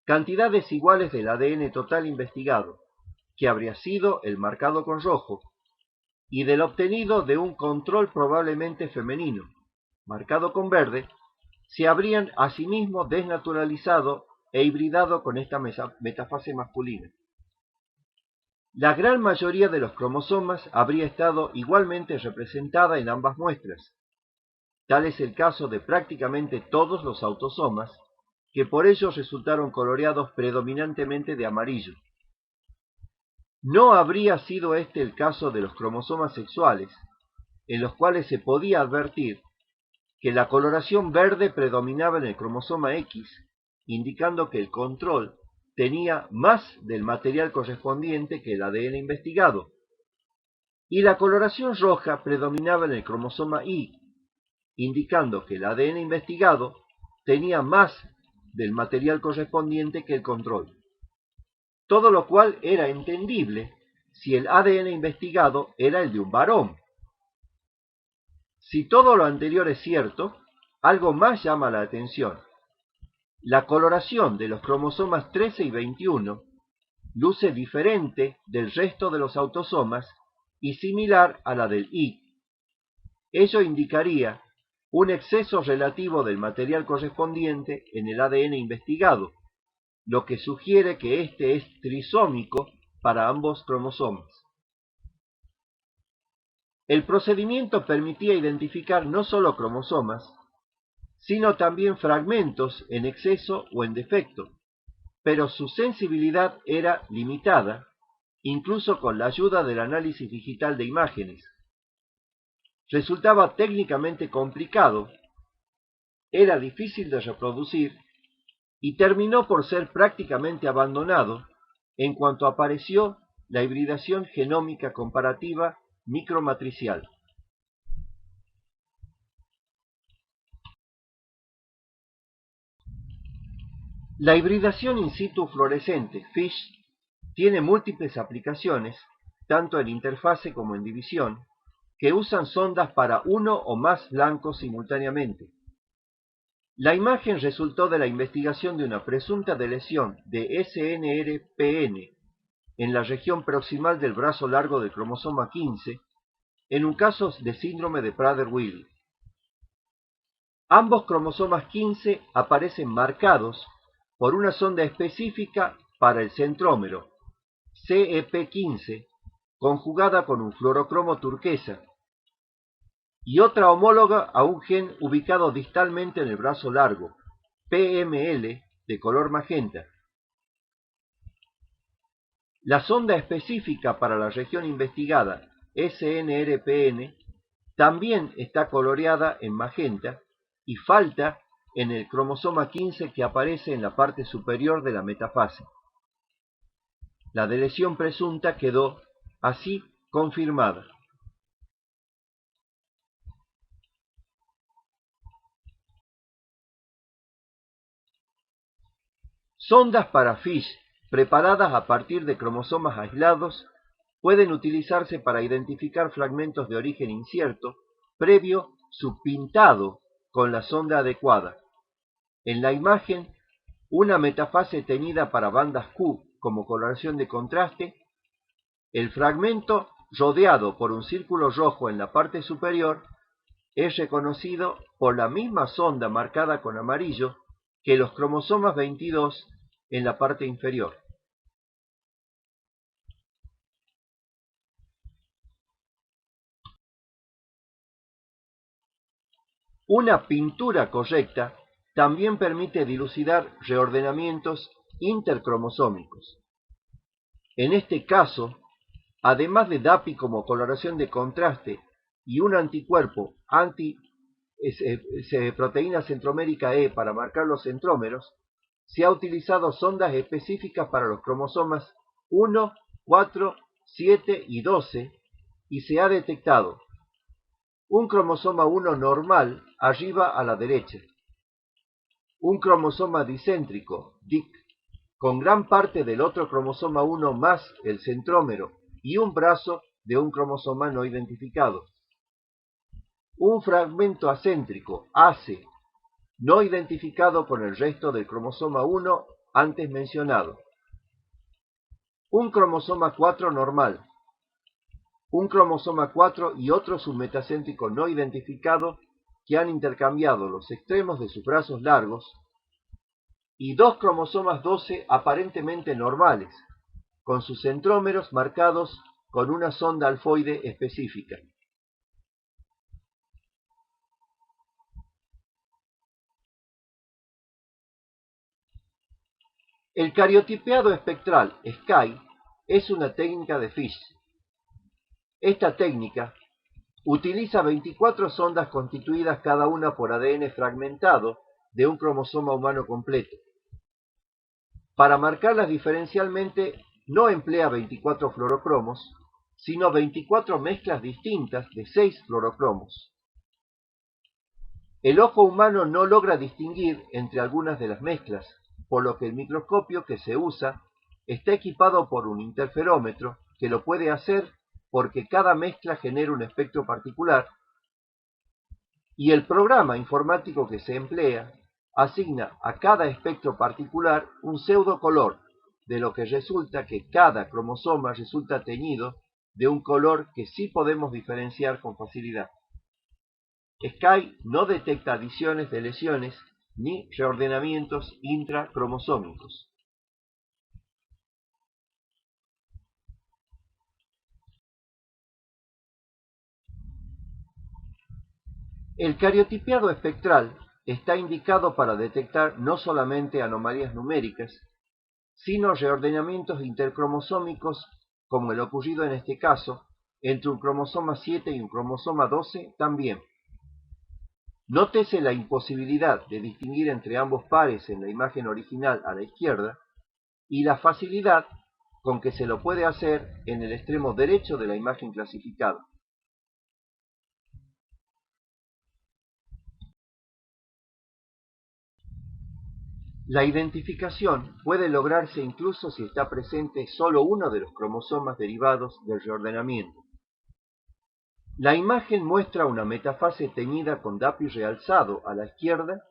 cantidades iguales del ADN total investigado, que habría sido el marcado con rojo, y del obtenido de un control probablemente femenino, marcado con verde, se habrían asimismo desnaturalizado e hibridado con esta metafase masculina. La gran mayoría de los cromosomas habría estado igualmente representada en ambas muestras. Tal es el caso de prácticamente todos los autosomas, que por ello resultaron coloreados predominantemente de amarillo. No habría sido este el caso de los cromosomas sexuales, en los cuales se podía advertir que la coloración verde predominaba en el cromosoma X, indicando que el control tenía más del material correspondiente que el ADN investigado, y la coloración roja predominaba en el cromosoma Y, indicando que el ADN investigado tenía más del material correspondiente que el control. Todo lo cual era entendible si el ADN investigado era el de un varón. Si todo lo anterior es cierto, algo más llama la atención. La coloración de los cromosomas 13 y 21 luce diferente del resto de los autosomas y similar a la del Y. Ello indicaría un exceso relativo del material correspondiente en el ADN investigado, lo que sugiere que este es trisómico para ambos cromosomas. El procedimiento permitía identificar no solo cromosomas, sino también fragmentos en exceso o en defecto, pero su sensibilidad era limitada, incluso con la ayuda del análisis digital de imágenes. Resultaba técnicamente complicado, era difícil de reproducir y terminó por ser prácticamente abandonado en cuanto apareció la hibridación genómica comparativa micromatricial. La hibridación in situ fluorescente, FISH, tiene múltiples aplicaciones, tanto en interfase como en división, que usan sondas para uno o más blancos simultáneamente. La imagen resultó de la investigación de una presunta lesión de SNRPN en la región proximal del brazo largo del cromosoma 15, en un caso de síndrome de Prader-Willi. Ambos cromosomas 15 aparecen marcados por una sonda específica para el centrómero, CEP15, conjugada con un fluorocromo turquesa, y otra homóloga a un gen ubicado distalmente en el brazo largo, PML, de color magenta. La sonda específica para la región investigada, SNRPN, también está coloreada en magenta y falta en el cromosoma 15 que aparece en la parte superior de la metafase. La deleción presunta quedó así confirmada. Sondas para FISH preparadas a partir de cromosomas aislados pueden utilizarse para identificar fragmentos de origen incierto previo su pintado con la sonda adecuada. En la imagen, una metafase teñida para bandas Q como coloración de contraste, el fragmento rodeado por un círculo rojo en la parte superior es reconocido por la misma sonda marcada con amarillo que los cromosomas 22 en la parte inferior. Una pintura correcta también permite dilucidar reordenamientos intercromosómicos. En este caso, además de DAPI como coloración de contraste y un anticuerpo proteína centromérica E para marcar los centrómeros, se ha utilizado sondas específicas para los cromosomas 1, 4, 7 y 12 y se ha detectado un cromosoma 1 normal arriba a la derecha, un cromosoma dicéntrico, DIC, con gran parte del otro cromosoma 1 más el centrómero y un brazo de un cromosoma no identificado, un fragmento acéntrico, AC, no identificado con el resto del cromosoma 1 antes mencionado, un cromosoma 4 normal, un cromosoma 4 y otro submetacéntrico no identificado que han intercambiado los extremos de sus brazos largos, y dos cromosomas 12 aparentemente normales, con sus centrómeros marcados con una sonda alfoide específica. El cariotipeado espectral, SKY, es una técnica de Fish. Esta técnica utiliza 24 sondas constituidas cada una por ADN fragmentado de un cromosoma humano completo. Para marcarlas diferencialmente no emplea 24 fluorocromos, sino 24 mezclas distintas de 6 fluorocromos. El ojo humano no logra distinguir entre algunas de las mezclas, por lo que el microscopio que se usa está equipado por un interferómetro que lo puede hacer porque cada mezcla genera un espectro particular, y el programa informático que se emplea asigna a cada espectro particular un pseudocolor, de lo que resulta que cada cromosoma resulta teñido de un color que sí podemos diferenciar con facilidad. SKY no detecta adiciones de lesiones ni reordenamientos intracromosómicos. El cariotipeado espectral está indicado para detectar no solamente anomalías numéricas, sino reordenamientos intercromosómicos, como el ocurrido en este caso, entre un cromosoma 7 y un cromosoma 12 también. Nótese la imposibilidad de distinguir entre ambos pares en la imagen original a la izquierda y la facilidad con que se lo puede hacer en el extremo derecho de la imagen clasificada. La identificación puede lograrse incluso si está presente solo uno de los cromosomas derivados del reordenamiento. La imagen muestra una metafase teñida con DAPI realzado a la izquierda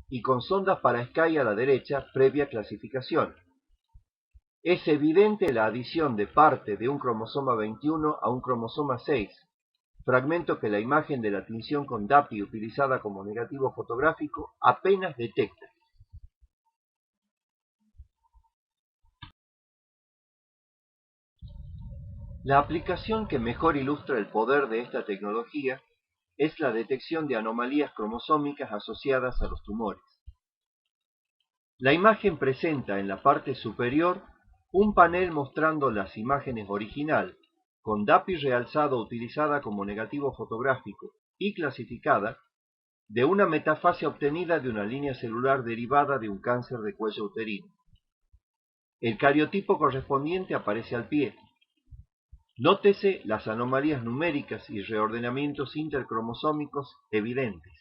y con sondas para SKY a la derecha previa clasificación. Es evidente la adición de parte de un cromosoma 21 a un cromosoma 6, fragmento que la imagen de la tinción con DAPI utilizada como negativo fotográfico apenas detecta. La aplicación que mejor ilustra el poder de esta tecnología es la detección de anomalías cromosómicas asociadas a los tumores. La imagen presenta en la parte superior un panel mostrando las imágenes original, con DAPI realzado utilizada como negativo fotográfico y clasificada, de una metafase obtenida de una línea celular derivada de un cáncer de cuello uterino. El cariotipo correspondiente aparece al pie. Nótese las anomalías numéricas y reordenamientos intercromosómicos evidentes.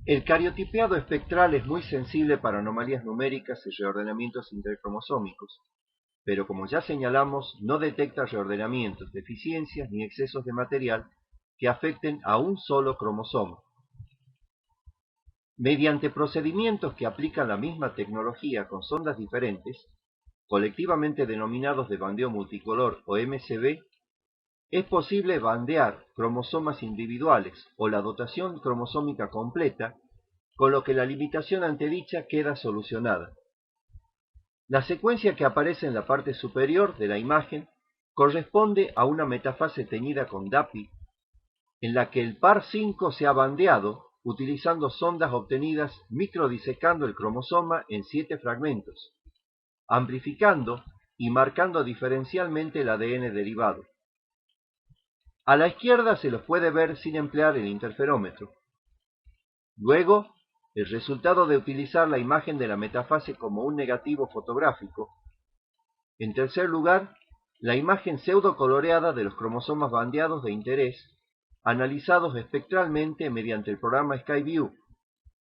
El cariotipeado espectral es muy sensible para anomalías numéricas y reordenamientos intercromosómicos, pero como ya señalamos, no detecta reordenamientos, deficiencias ni excesos de material que afecten a un solo cromosoma. Mediante procedimientos que aplican la misma tecnología con sondas diferentes, colectivamente denominados de bandeo multicolor o MCB, es posible bandear cromosomas individuales o la dotación cromosómica completa, con lo que la limitación antedicha queda solucionada. La secuencia que aparece en la parte superior de la imagen corresponde a una metafase teñida con DAPI, en la que el par 5 se ha bandeado utilizando sondas obtenidas microdisecando el cromosoma en 7 fragmentos, amplificando y marcando diferencialmente el ADN derivado. A la izquierda se los puede ver sin emplear el interferómetro. Luego, el resultado de utilizar la imagen de la metafase como un negativo fotográfico. En tercer lugar, la imagen pseudocoloreada de los cromosomas bandeados de interés, analizados espectralmente mediante el programa SkyView,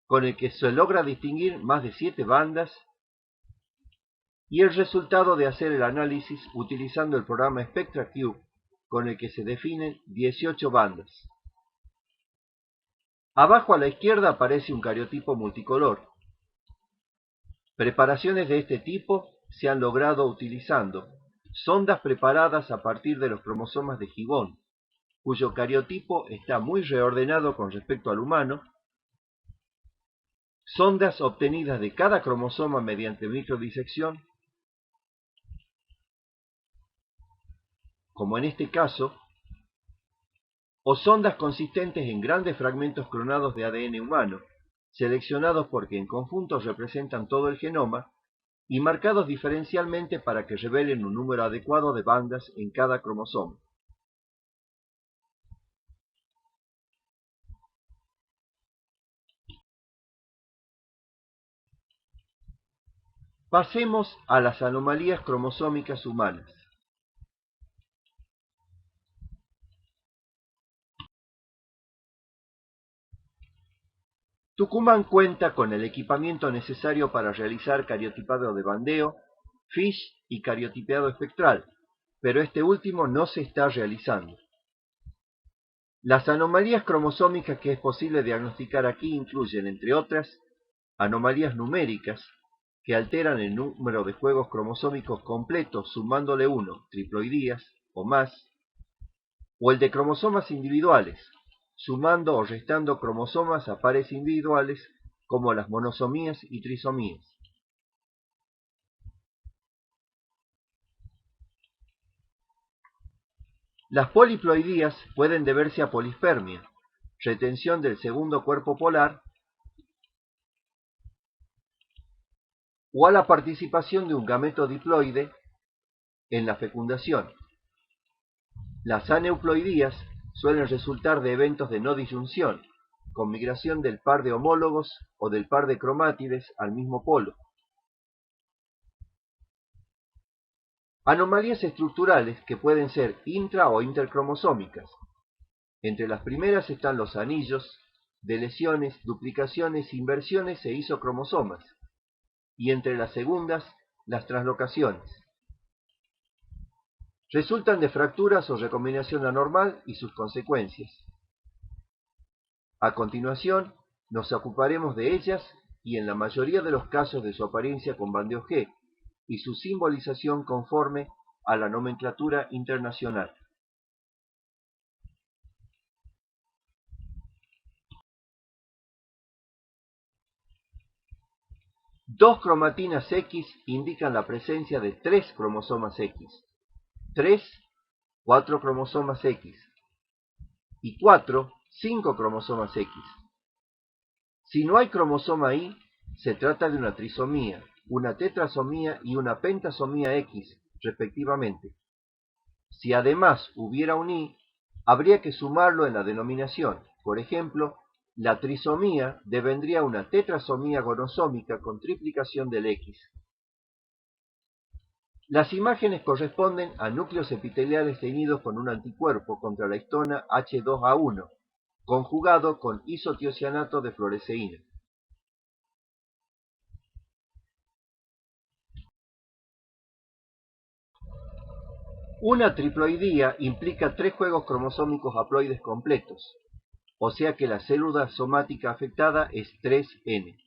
con el que se logra distinguir más de 7 bandas, y el resultado de hacer el análisis utilizando el programa SpectraCube, con el que se definen 18 bandas. Abajo a la izquierda aparece un cariotipo multicolor. Preparaciones de este tipo se han logrado utilizando sondas preparadas a partir de los cromosomas de Gibbon, cuyo cariotipo está muy reordenado con respecto al humano, sondas obtenidas de cada cromosoma mediante microdisección, como en este caso, o sondas consistentes en grandes fragmentos clonados de ADN humano, seleccionados porque en conjunto representan todo el genoma, y marcados diferencialmente para que revelen un número adecuado de bandas en cada cromosoma. Pasemos a las anomalías cromosómicas humanas. Tucumán cuenta con el equipamiento necesario para realizar cariotipado de bandeo, FISH y cariotipeado espectral, pero este último no se está realizando. Las anomalías cromosómicas que es posible diagnosticar aquí incluyen, entre otras, anomalías numéricas, que alteran el número de juegos cromosómicos completos sumándole uno, triploidías o más, o el de cromosomas individuales, sumando o restando cromosomas a pares individuales como las monosomías y trisomías. Las poliploidías pueden deberse a polispermia, retención del segundo cuerpo polar, o a la participación de un gameto diploide en la fecundación. Las aneuploidías suelen resultar de eventos de no disyunción, con migración del par de homólogos o del par de cromátides al mismo polo. Anomalías estructurales que pueden ser intra o intercromosómicas. Entre las primeras están los anillos, deleciones, duplicaciones, inversiones e isocromosomas, y entre las segundas, las translocaciones. Resultan de fracturas o recombinación anormal y sus consecuencias. A continuación, nos ocuparemos de ellas y en la mayoría de los casos de su apariencia con bandeo G y su simbolización conforme a la nomenclatura internacional. Dos cromatinas X indican la presencia de 3 cromosomas X, 3, 4 cromosomas X y 4, 5 cromosomas X. Si no hay cromosoma Y, se trata de una trisomía, una tetrasomía y una pentasomía X, respectivamente. Si además hubiera un Y, habría que sumarlo en la denominación. Por ejemplo, la trisomía devendría una tetrasomía gonosómica con triplicación del X. Las imágenes corresponden a núcleos epiteliales teñidos con un anticuerpo contra la histona H2A1, conjugado con isotiocianato de fluoresceína. Una triploidía implica 3 juegos cromosómicos haploides completos, o sea que la célula somática afectada es 3N.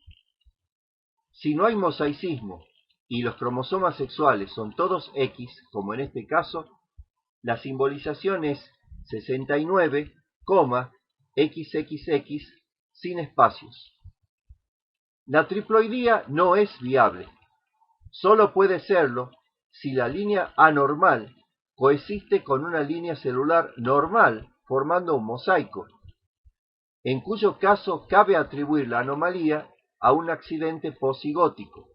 Si no hay mosaicismo y los cromosomas sexuales son todos X, como en este caso, la simbolización es 69, XXX sin espacios. La triploidía no es viable. Solo puede serlo si la línea anormal coexiste con una línea celular normal, formando un mosaico, en cuyo caso cabe atribuir la anomalía a un accidente posigótico.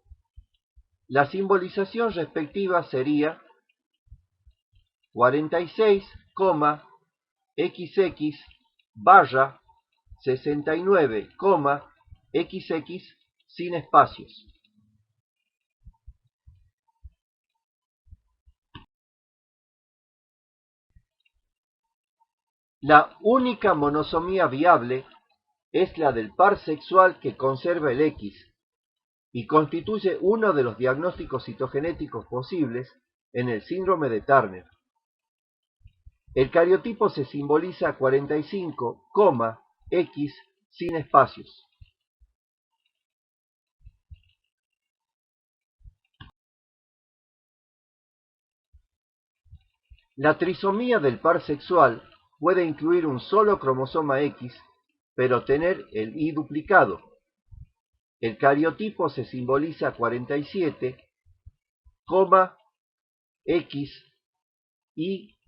La simbolización respectiva sería 46, XX barra 69, XX sin espacios. La única monosomía viable es la del par sexual que conserva el X y constituye uno de los diagnósticos citogenéticos posibles en el síndrome de Turner. El cariotipo se simboliza 45, X sin espacios. La trisomía del par sexual puede incluir un solo cromosoma X, pero tener el Y duplicado. El cariotipo se simboliza 47, X, Y,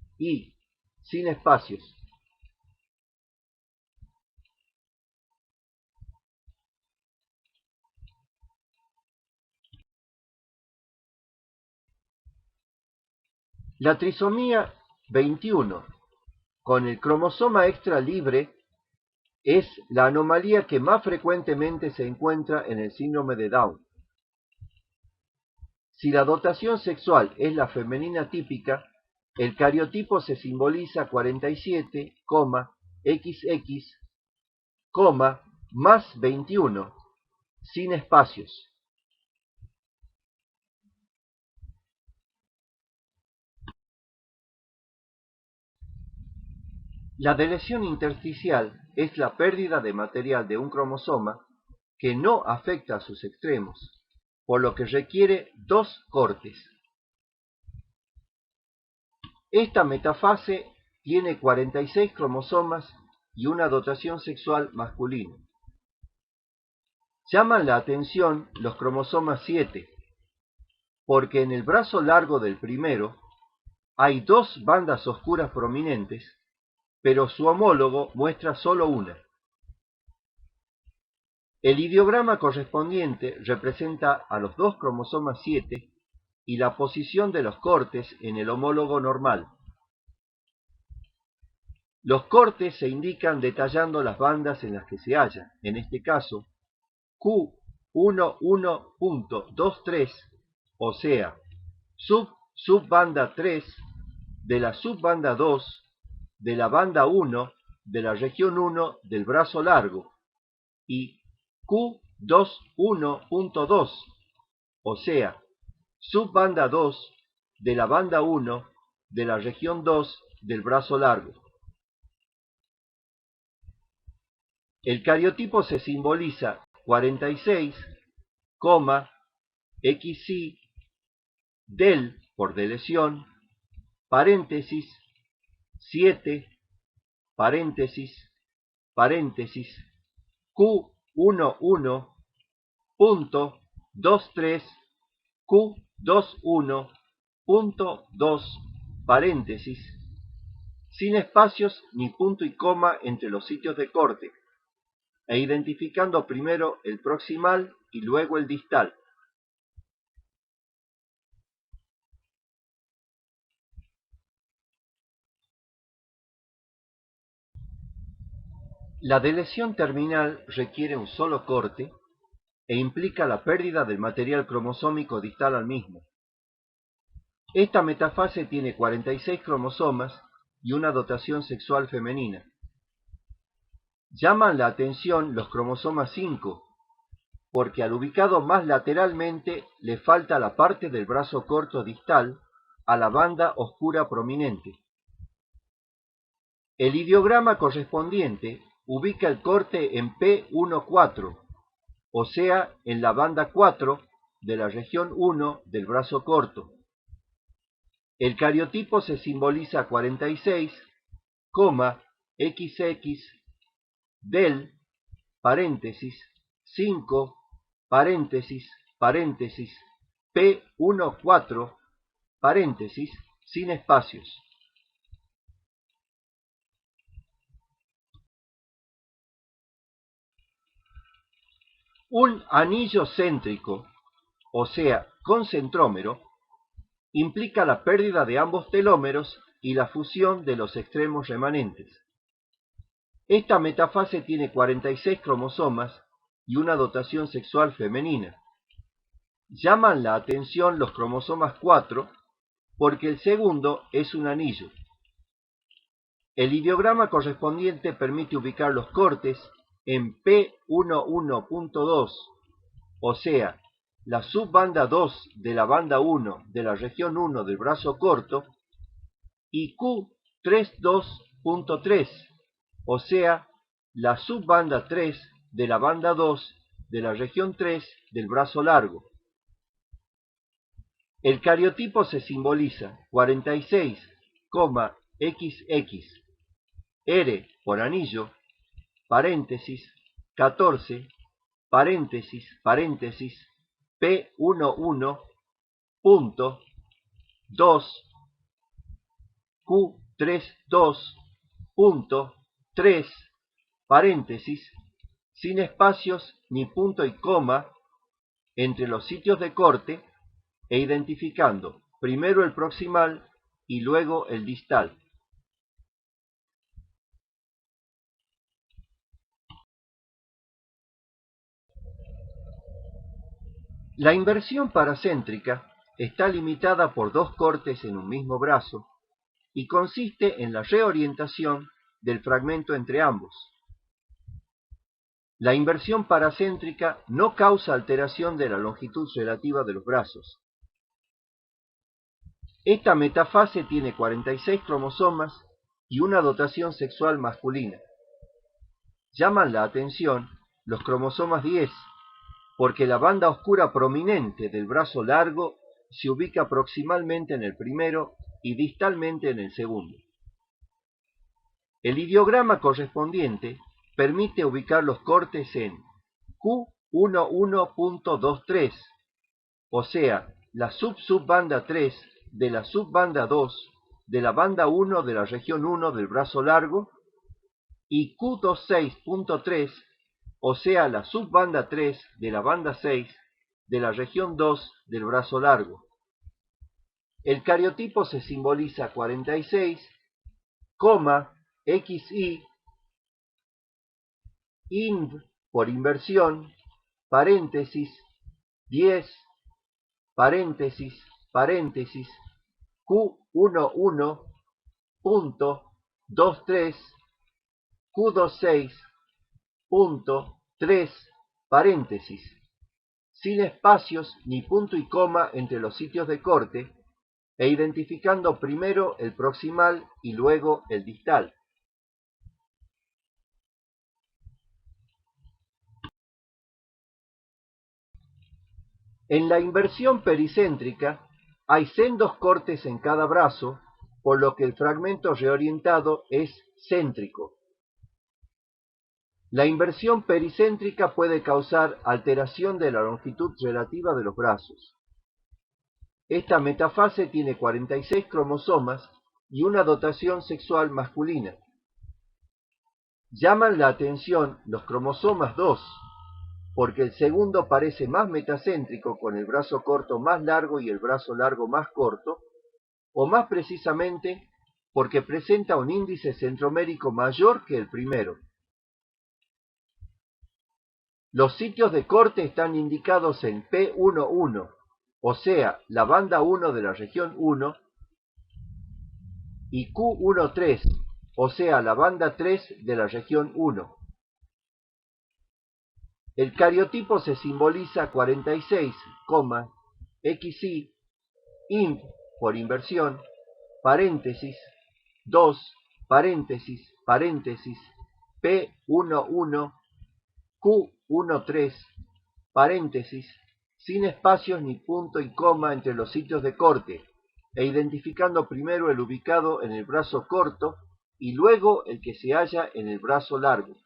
sin espacios. La trisomía 21, con el cromosoma extra libre, es la anomalía que más frecuentemente se encuentra en el síndrome de Down. Si la dotación sexual es la femenina típica, el cariotipo se simboliza 47, XX, más 21, sin espacios. La deleción intersticial es la pérdida de material de un cromosoma que no afecta a sus extremos, por lo que requiere 2 cortes. Esta metafase tiene 46 cromosomas y una dotación sexual masculina. Llaman la atención los cromosomas 7, porque en el brazo largo del primero hay 2 bandas oscuras prominentes, pero su homólogo muestra solo una. El ideograma correspondiente representa a los 2 cromosomas 7 y la posición de los cortes en el homólogo normal. Los cortes se indican detallando las bandas en las que se hallan, en este caso Q11.23, o sea, subbanda 3 de la subbanda 2 de la banda 1 de la región 1 del brazo largo, y Q21.2, o sea, subbanda 2 de la banda 1 de la región 2 del brazo largo. El cariotipo se simboliza 46, XY del, por deleción, paréntesis, 7, paréntesis, paréntesis, Q11.23, Q21.2, paréntesis, sin espacios ni punto y coma entre los sitios de corte, e identificando primero el proximal y luego el distal. La deleción terminal requiere un solo corte e implica la pérdida del material cromosómico distal al mismo. Esta metafase tiene 46 cromosomas y una dotación sexual femenina. Llaman la atención los cromosomas 5, porque al ubicado más lateralmente le falta la parte del brazo corto distal a la banda oscura prominente. El ideograma correspondiente ubica el corte en P14, o sea, en la banda 4 de la región 1 del brazo corto. El cariotipo se simboliza 46, XX del, paréntesis, 5, paréntesis, paréntesis, P14, paréntesis, sin espacios. Un anillo céntrico, o sea, con centrómero, implica la pérdida de ambos telómeros y la fusión de los extremos remanentes. Esta metafase tiene 46 cromosomas y una dotación sexual femenina. Llaman la atención los cromosomas 4 porque el segundo es un anillo. El ideograma correspondiente permite ubicar los cortes en P11.2, o sea, la subbanda 2 de la banda 1 de la región 1 del brazo corto, y Q32.3, o sea, la subbanda 3 de la banda 2 de la región 3 del brazo largo. El cariotipo se simboliza 46, XX, R por anillo, paréntesis, 14, paréntesis, paréntesis, P11, punto, 2, Q32, punto, 3, paréntesis, sin espacios ni punto y coma entre los sitios de corte e identificando primero el proximal y luego el distal. La inversión paracéntrica está limitada por dos cortes en un mismo brazo y consiste en la reorientación del fragmento entre ambos. La inversión paracéntrica no causa alteración de la longitud relativa de los brazos. Esta metafase tiene 46 cromosomas y una dotación sexual masculina. Llaman la atención los cromosomas 10, porque la banda oscura prominente del brazo largo se ubica proximalmente en el primero y distalmente en el segundo. El ideograma correspondiente permite ubicar los cortes en Q11.23, o sea, la subbanda 3 de la subbanda 2 de la banda 1 de la región 1 del brazo largo, y Q26.3, o sea, la subbanda 3 de la banda 6 de la región 2 del brazo largo. El cariotipo se simboliza 46, XI, INV por inversión, paréntesis, 10, paréntesis, paréntesis, Q11, punto, 23, Q26, punto, 3, paréntesis, sin espacios ni punto y coma entre los sitios de corte, e identificando primero el proximal y luego el distal. En la inversión pericéntrica hay sendos cortes en cada brazo, por lo que el fragmento reorientado es céntrico. La inversión pericéntrica puede causar alteración de la longitud relativa de los brazos. Esta metafase tiene 46 cromosomas y una dotación sexual masculina. Llaman la atención los cromosomas 2, porque el segundo parece más metacéntrico con el brazo corto más largo y el brazo largo más corto, o más precisamente porque presenta un índice centromérico mayor que el primero. Los sitios de corte están indicados en P11, o sea, la banda 1 de la región 1, y Q13, o sea, la banda 3 de la región 1. El cariotipo se simboliza 46, XI, INV por inversión, paréntesis, 2, paréntesis, paréntesis, P11, Q13, paréntesis, sin espacios ni punto y coma entre los sitios de corte, e identificando primero el ubicado en el brazo corto y luego el que se halla en el brazo largo.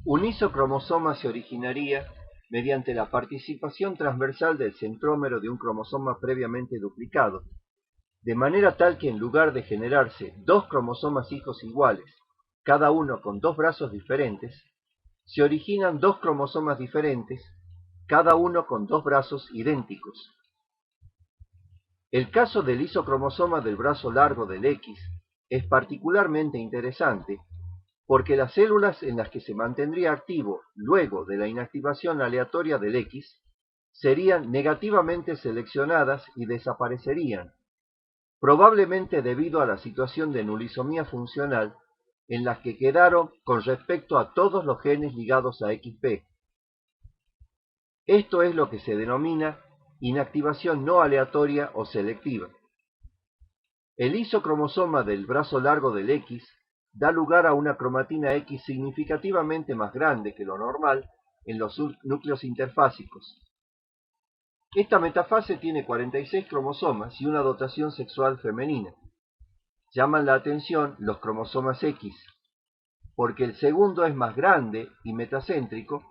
Un isocromosoma se originaría mediante la participación transversal del centrómero de un cromosoma previamente duplicado, de manera tal que en lugar de generarse dos cromosomas hijos iguales, cada uno con dos brazos diferentes, se originan dos cromosomas diferentes, cada uno con dos brazos idénticos. El caso del isocromosoma del brazo largo del X es particularmente interesante porque las células en las que se mantendría activo luego de la inactivación aleatoria del X serían negativamente seleccionadas y desaparecerían, probablemente debido a la situación de nulisomía funcional en la que quedaron con respecto a todos los genes ligados a XP. Esto es lo que se denomina inactivación no aleatoria o selectiva. El isocromosoma del brazo largo del X da lugar a una cromatina X significativamente más grande que lo normal en los núcleos interfásicos. Esta metafase tiene 46 cromosomas y una dotación sexual femenina. Llaman la atención los cromosomas X, porque el segundo es más grande y metacéntrico,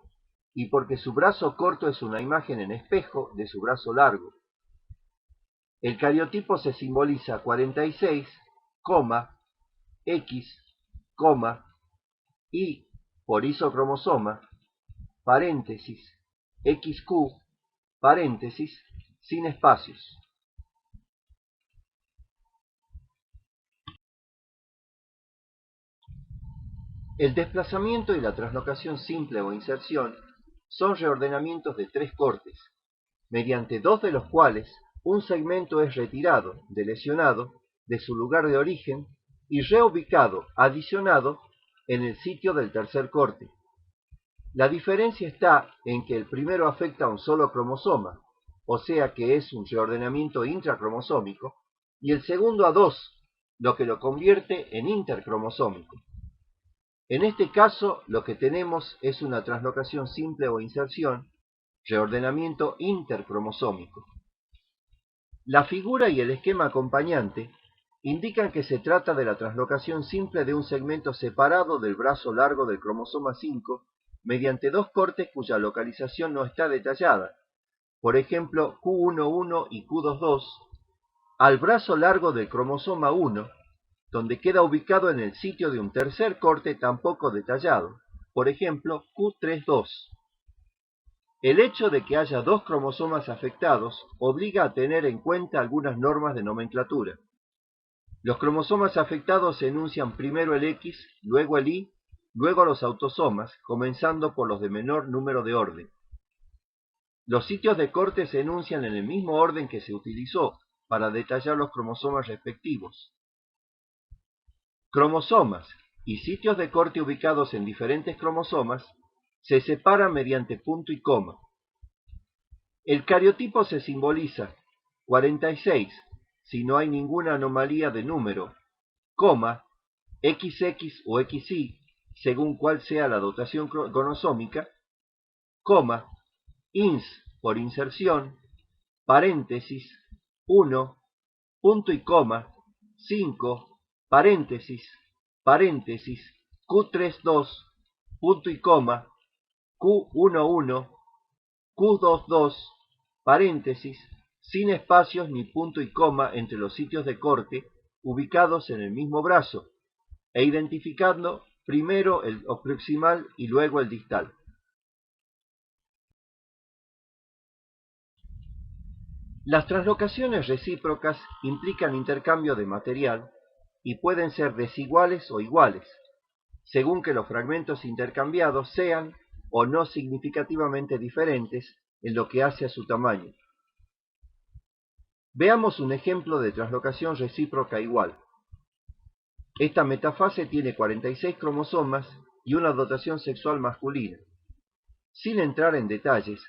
y porque su brazo corto es una imagen en espejo de su brazo largo. El cariotipo se simboliza 46, X, Y por isocromosoma, paréntesis, XQ, paréntesis, sin espacios. El desplazamiento y la translocación simple o inserción son reordenamientos de tres cortes, mediante dos de los cuales un segmento es retirado, delecionado, de su lugar de origen y reubicado, adicionado, en el sitio del tercer corte. La diferencia está en que el primero afecta a un solo cromosoma, o sea que es un reordenamiento intracromosómico, y el segundo a dos, lo que lo convierte en intercromosómico. En este caso, lo que tenemos es una translocación simple o inserción, reordenamiento intercromosómico. La figura y el esquema acompañante indican que se trata de la translocación simple de un segmento separado del brazo largo del cromosoma 5 mediante dos cortes cuya localización no está detallada, por ejemplo Q11 y Q22, al brazo largo del cromosoma 1, donde queda ubicado en el sitio de un tercer corte tampoco detallado, por ejemplo Q32. El hecho de que haya dos cromosomas afectados obliga a tener en cuenta algunas normas de nomenclatura. Los cromosomas afectados se enuncian primero el X, luego el Y, luego los autosomas, comenzando por los de menor número de orden. Los sitios de corte se enuncian en el mismo orden que se utilizó para detallar los cromosomas respectivos. Cromosomas y sitios de corte ubicados en diferentes cromosomas se separan mediante punto y coma. El cariotipo se simboliza 46 si no hay ninguna anomalía de número, XX o XY, según cuál sea la dotación cromosómica, ins por inserción, paréntesis, 1, punto y coma, 5, paréntesis, paréntesis, Q32, punto y coma, Q11, Q22, paréntesis, sin espacios ni punto y coma entre los sitios de corte ubicados en el mismo brazo, e identificando primero el proximal y luego el distal. Las translocaciones recíprocas implican intercambio de material y pueden ser desiguales o iguales, según que los fragmentos intercambiados sean o no significativamente diferentes en lo que hace a su tamaño. Veamos un ejemplo de translocación recíproca igual. Esta metafase tiene 46 cromosomas y una dotación sexual masculina. Sin entrar en detalles,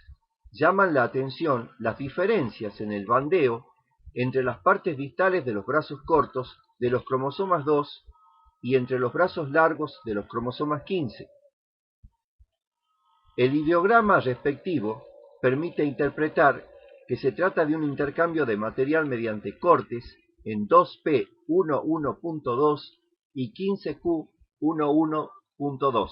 llaman la atención las diferencias en el bandeo entre las partes distales de los brazos cortos de los cromosomas 2 y entre los brazos largos de los cromosomas 15. El ideograma respectivo permite interpretar que se trata de un intercambio de material mediante cortes en 2p11.2 y 15q11.2.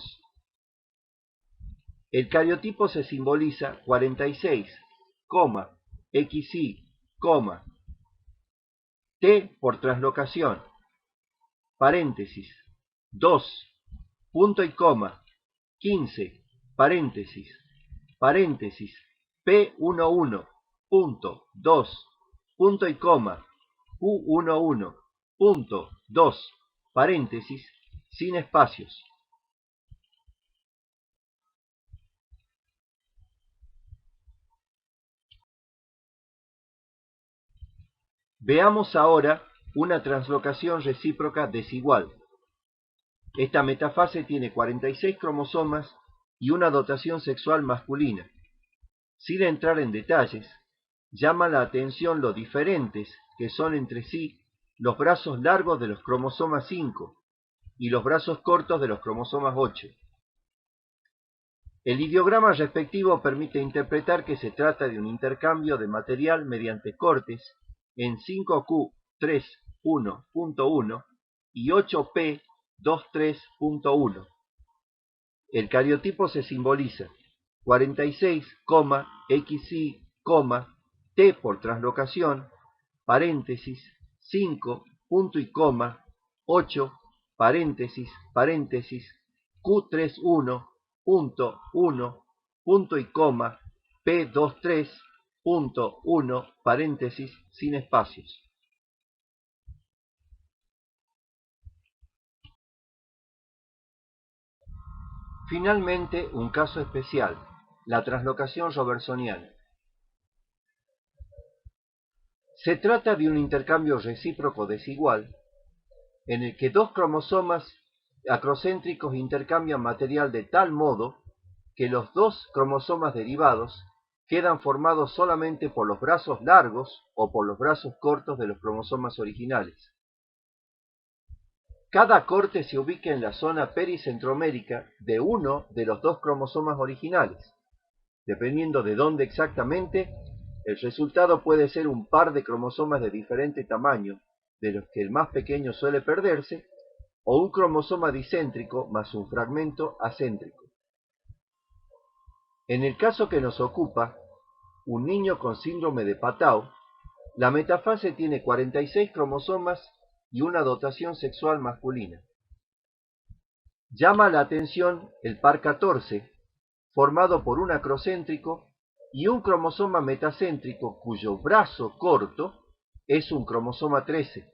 El cariotipo se simboliza 46, XY, T por translocación, paréntesis, 2, punto y coma, 15, paréntesis, P11, punto, 2, punto y coma, Q11, punto, 2, paréntesis, sin espacios. Veamos ahora una translocación recíproca desigual. Esta metafase tiene 46 cromosomas y una dotación sexual masculina. Sin entrar en detalles, llama la atención lo diferentes que son entre sí los brazos largos de los cromosomas 5 y los brazos cortos de los cromosomas 8. El ideograma respectivo permite interpretar que se trata de un intercambio de material mediante cortes en 5q31.1 y 8p23.1. El cariotipo se simboliza 46, XY, T por translocación, paréntesis, 5, punto y coma, 8, paréntesis, Q31, punto 1, punto y coma, P23.1, paréntesis, sin espacios. Finalmente, un caso especial, la translocación robertsoniana. Se trata de un intercambio recíproco desigual en el que dos cromosomas acrocéntricos intercambian material de tal modo que los dos cromosomas derivados quedan formados solamente por los brazos largos o por los brazos cortos de los cromosomas originales. Cada corte se ubica en la zona pericentromérica de uno de los dos cromosomas originales. Dependiendo de dónde exactamente, el resultado puede ser un par de cromosomas de diferente tamaño, de los que el más pequeño suele perderse, o un cromosoma dicéntrico más un fragmento acéntrico. En el caso que nos ocupa, un niño con síndrome de Patau, la metafase tiene 46 cromosomas y una dotación sexual masculina. Llama la atención el par 14, formado por un acrocéntrico y un cromosoma metacéntrico cuyo brazo corto es un cromosoma 13.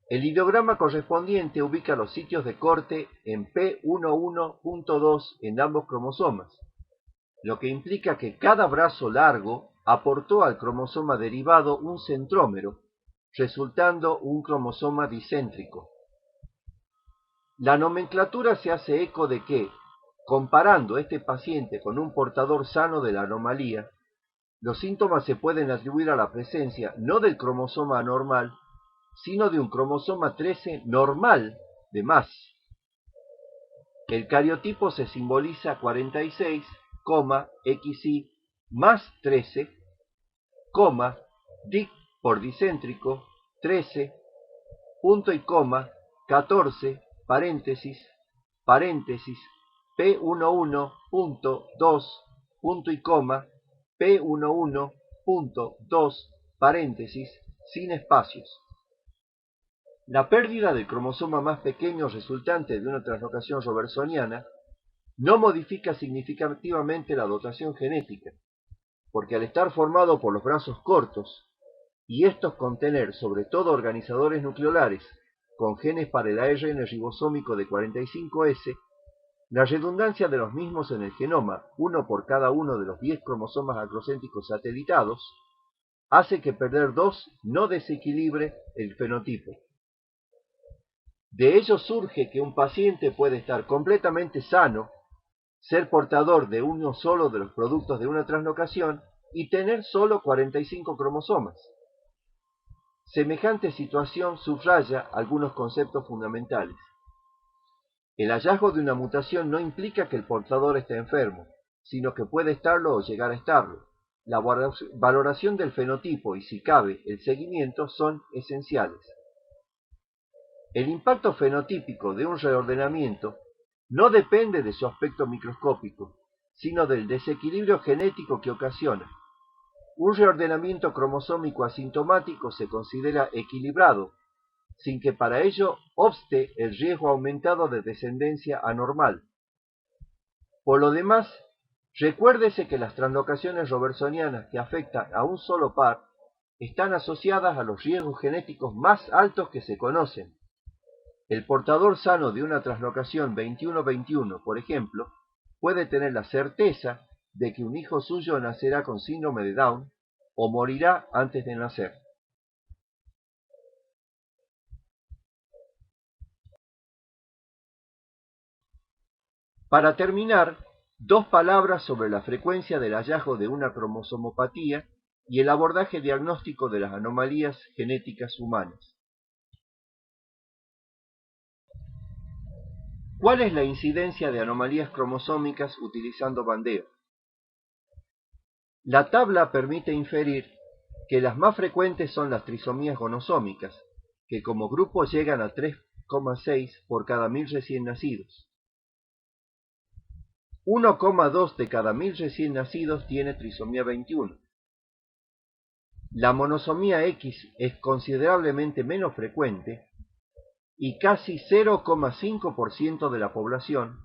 El ideograma correspondiente ubica los sitios de corte en P11.2 en ambos cromosomas, lo que implica que cada brazo largo aportó al cromosoma derivado un centrómero, resultando un cromosoma dicéntrico. La nomenclatura se hace eco de que, comparando este paciente con un portador sano de la anomalía, los síntomas se pueden atribuir a la presencia no del cromosoma anormal, sino de un cromosoma 13 normal de más. El cariotipo se simboliza 46, XY más 13, dic por dicéntrico, 13, punto y coma, 14, paréntesis, P11.2, punto y coma, P11.2, paréntesis, sin espacios. La pérdida del cromosoma más pequeño resultante de una translocación robertsoniana no modifica significativamente la dotación genética, porque al estar formado por los brazos cortos, y estos contener sobre todo organizadores nucleolares con genes para el ARN ribosómico de 45S, la redundancia de los mismos en el genoma, uno por cada uno de los 10 cromosomas acrocéntricos satelitados, hace que perder dos no desequilibre el fenotipo. De ello surge que un paciente puede estar completamente sano, ser portador de uno solo de los productos de una translocación y tener solo 45 cromosomas. Semejante situación subraya algunos conceptos fundamentales. El hallazgo de una mutación no implica que el portador esté enfermo, sino que puede estarlo o llegar a estarlo. La valoración del fenotipo y, si cabe, el seguimiento son esenciales. El impacto fenotípico de un reordenamiento no depende de su aspecto microscópico, sino del desequilibrio genético que ocasiona. Un reordenamiento cromosómico asintomático se considera equilibrado, sin que para ello obste el riesgo aumentado de descendencia anormal. Por lo demás, recuérdese que las translocaciones robertsonianas que afectan a un solo par están asociadas a los riesgos genéticos más altos que se conocen. El portador sano de una translocación 21-21, por ejemplo, puede tener la certeza de que un hijo suyo nacerá con síndrome de Down o morirá antes de nacer. Para terminar, dos palabras sobre la frecuencia del hallazgo de una cromosomopatía y el abordaje diagnóstico de las anomalías genéticas humanas. ¿Cuál es la incidencia de anomalías cromosómicas utilizando bandeo? La tabla permite inferir que las más frecuentes son las trisomías gonosómicas, que como grupo llegan a 3,6 por cada 1000 recién nacidos. 1,2 de cada 1000 recién nacidos tiene trisomía 21. La monosomía X es considerablemente menos frecuente y casi 0,5% de la población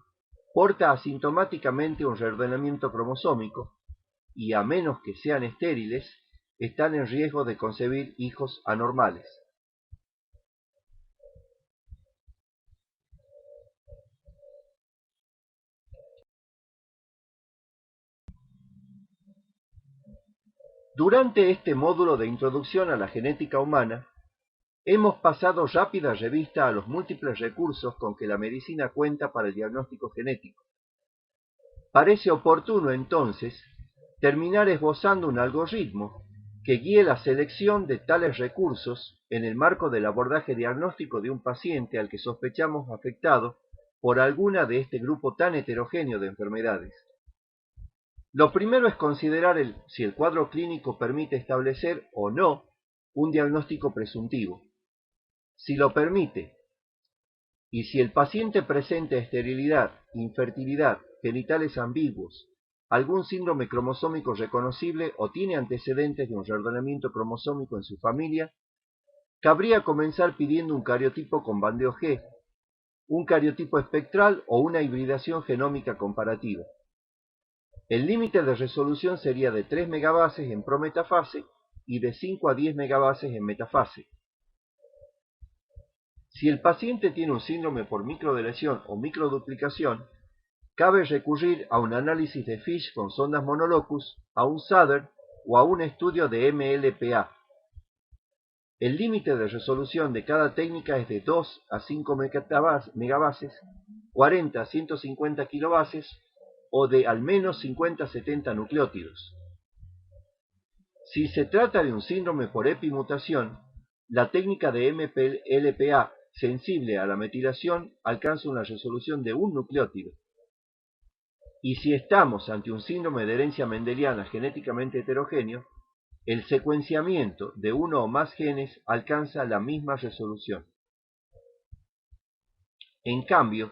porta asintomáticamente un reordenamiento cromosómico y, a menos que sean estériles, están en riesgo de concebir hijos anormales. Durante este módulo de introducción a la genética humana, hemos pasado rápida revista a los múltiples recursos con que la medicina cuenta para el diagnóstico genético. Parece oportuno, entonces, terminar esbozando un algoritmo que guíe la selección de tales recursos en el marco del abordaje diagnóstico de un paciente al que sospechamos afectado por alguna de este grupo tan heterogéneo de enfermedades. Lo primero es considerar si el cuadro clínico permite establecer o no un diagnóstico presuntivo. Si lo permite, y si el paciente presenta esterilidad, infertilidad, genitales ambiguos, algún síndrome cromosómico reconocible o tiene antecedentes de un reordenamiento cromosómico en su familia, cabría comenzar pidiendo un cariotipo con bandeo G, un cariotipo espectral o una hibridación genómica comparativa. El límite de resolución sería de 3 megabases en prometafase y de 5 a 10 megabases en metafase. Si el paciente tiene un síndrome por microdeleción o microduplicación, cabe recurrir a un análisis de FISH con sondas Monolocus, a un SADR o a un estudio de MLPA. El límite de resolución de cada técnica es de 2 a 5 megabases, 40 a 150 kilobases o de al menos 50 a 70 nucleótidos. Si se trata de un síndrome por epimutación, la técnica de MLPA sensible a la metilación alcanza una resolución de 1 nucleótido. Y si estamos ante un síndrome de herencia mendeliana genéticamente heterogéneo, el secuenciamiento de uno o más genes alcanza la misma resolución. En cambio,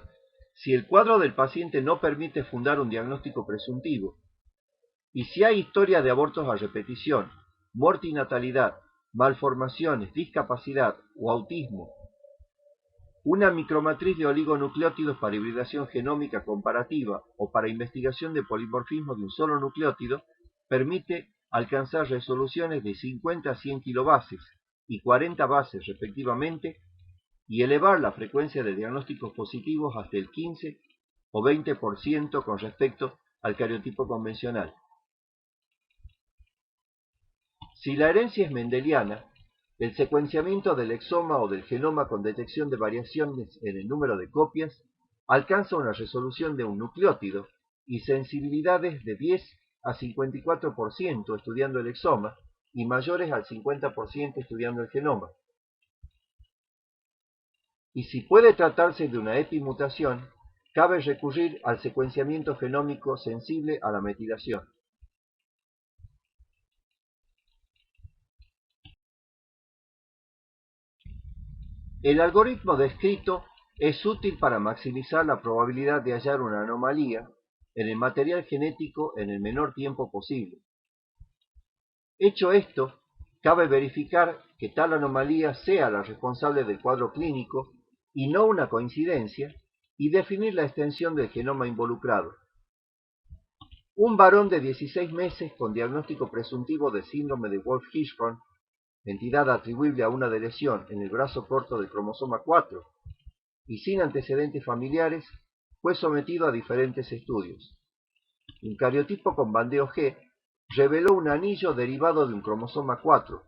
si el cuadro del paciente no permite fundar un diagnóstico presuntivo, y si hay historia de abortos a repetición, mortinatalidad, malformaciones, discapacidad o autismo, una micromatriz de oligonucleótidos para hibridación genómica comparativa o para investigación de polimorfismo de un solo nucleótido permite alcanzar resoluciones de 50 a 100 kilobases y 40 bases respectivamente y elevar la frecuencia de diagnósticos positivos hasta el 15 o 20% con respecto al cariotipo convencional. Si la herencia es mendeliana, El secuenciamiento del exoma o del genoma con detección de variaciones en el número de copias alcanza una resolución de un nucleótido y sensibilidades de 10 a 54% estudiando el exoma y mayores al 50% estudiando el genoma. Y si puede tratarse de una epimutación, cabe recurrir al secuenciamiento genómico sensible a la metilación. El algoritmo descrito es útil para maximizar la probabilidad de hallar una anomalía en el material genético en el menor tiempo posible. Hecho esto, cabe verificar que tal anomalía sea la responsable del cuadro clínico y no una coincidencia, y definir la extensión del genoma involucrado. Un varón de 16 meses con diagnóstico presuntivo de síndrome de Wolff-Hirschhorn, entidad atribuible a una lesión en el brazo corto del cromosoma 4, y sin antecedentes familiares, fue sometido a diferentes estudios. Un cariotipo con bandeo G reveló un anillo derivado de un cromosoma 4,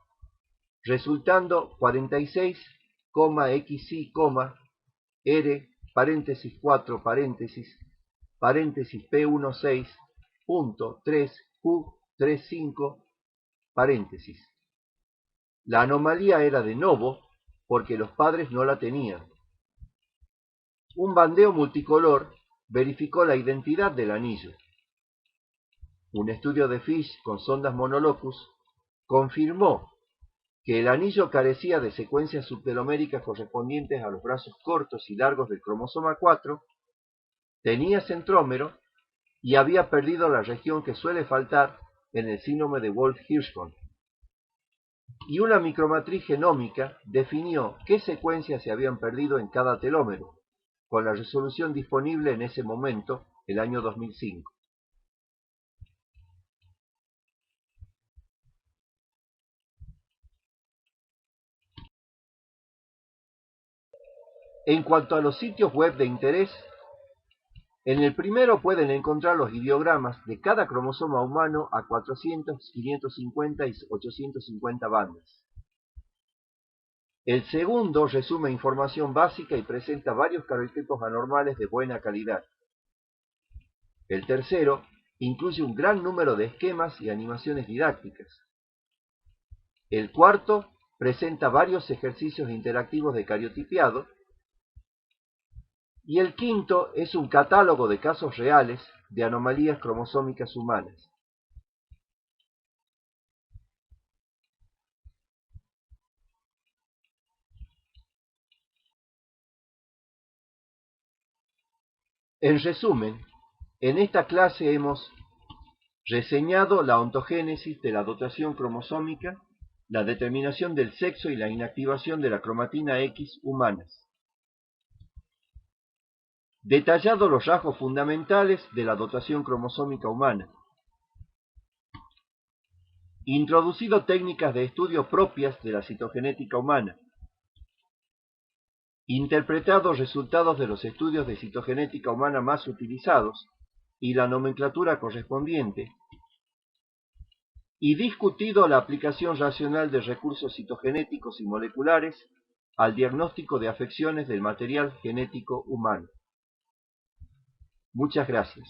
resultando 46,XY, R, paréntesis 4, paréntesis P16.3Q35, paréntesis. La anomalía era de novo porque los padres no la tenían. Un bandeo multicolor verificó la identidad del anillo. Un estudio de Fish con sondas Monolocus confirmó que el anillo carecía de secuencias subteloméricas correspondientes a los brazos cortos y largos del cromosoma 4, tenía centrómero y había perdido la región que suele faltar en el síndrome de Wolff-Hirschhorn. Y una micromatriz genómica definió qué secuencias se habían perdido en cada telómero, con la resolución disponible en ese momento, el año 2005. En cuanto a los sitios web de interés, en el primero pueden encontrar los ideogramas de cada cromosoma humano a 400, 550 y 850 bandas. El segundo resume información básica y presenta varios caracteres anormales de buena calidad. El tercero incluye un gran número de esquemas y animaciones didácticas. El cuarto presenta varios ejercicios interactivos de cariotipiado. Y el quinto es un catálogo de casos reales de anomalías cromosómicas humanas. En resumen, en esta clase hemos reseñado la ontogénesis de la dotación cromosómica, la determinación del sexo y la inactivación de la cromatina X humanas. Detallado los rasgos fundamentales de la dotación cromosómica humana. Introducido técnicas de estudio propias de la citogenética humana. Interpretado resultados de los estudios de citogenética humana más utilizados y la nomenclatura correspondiente, y discutido la aplicación racional de recursos citogenéticos y moleculares al diagnóstico de afecciones del material genético humano. Muchas gracias.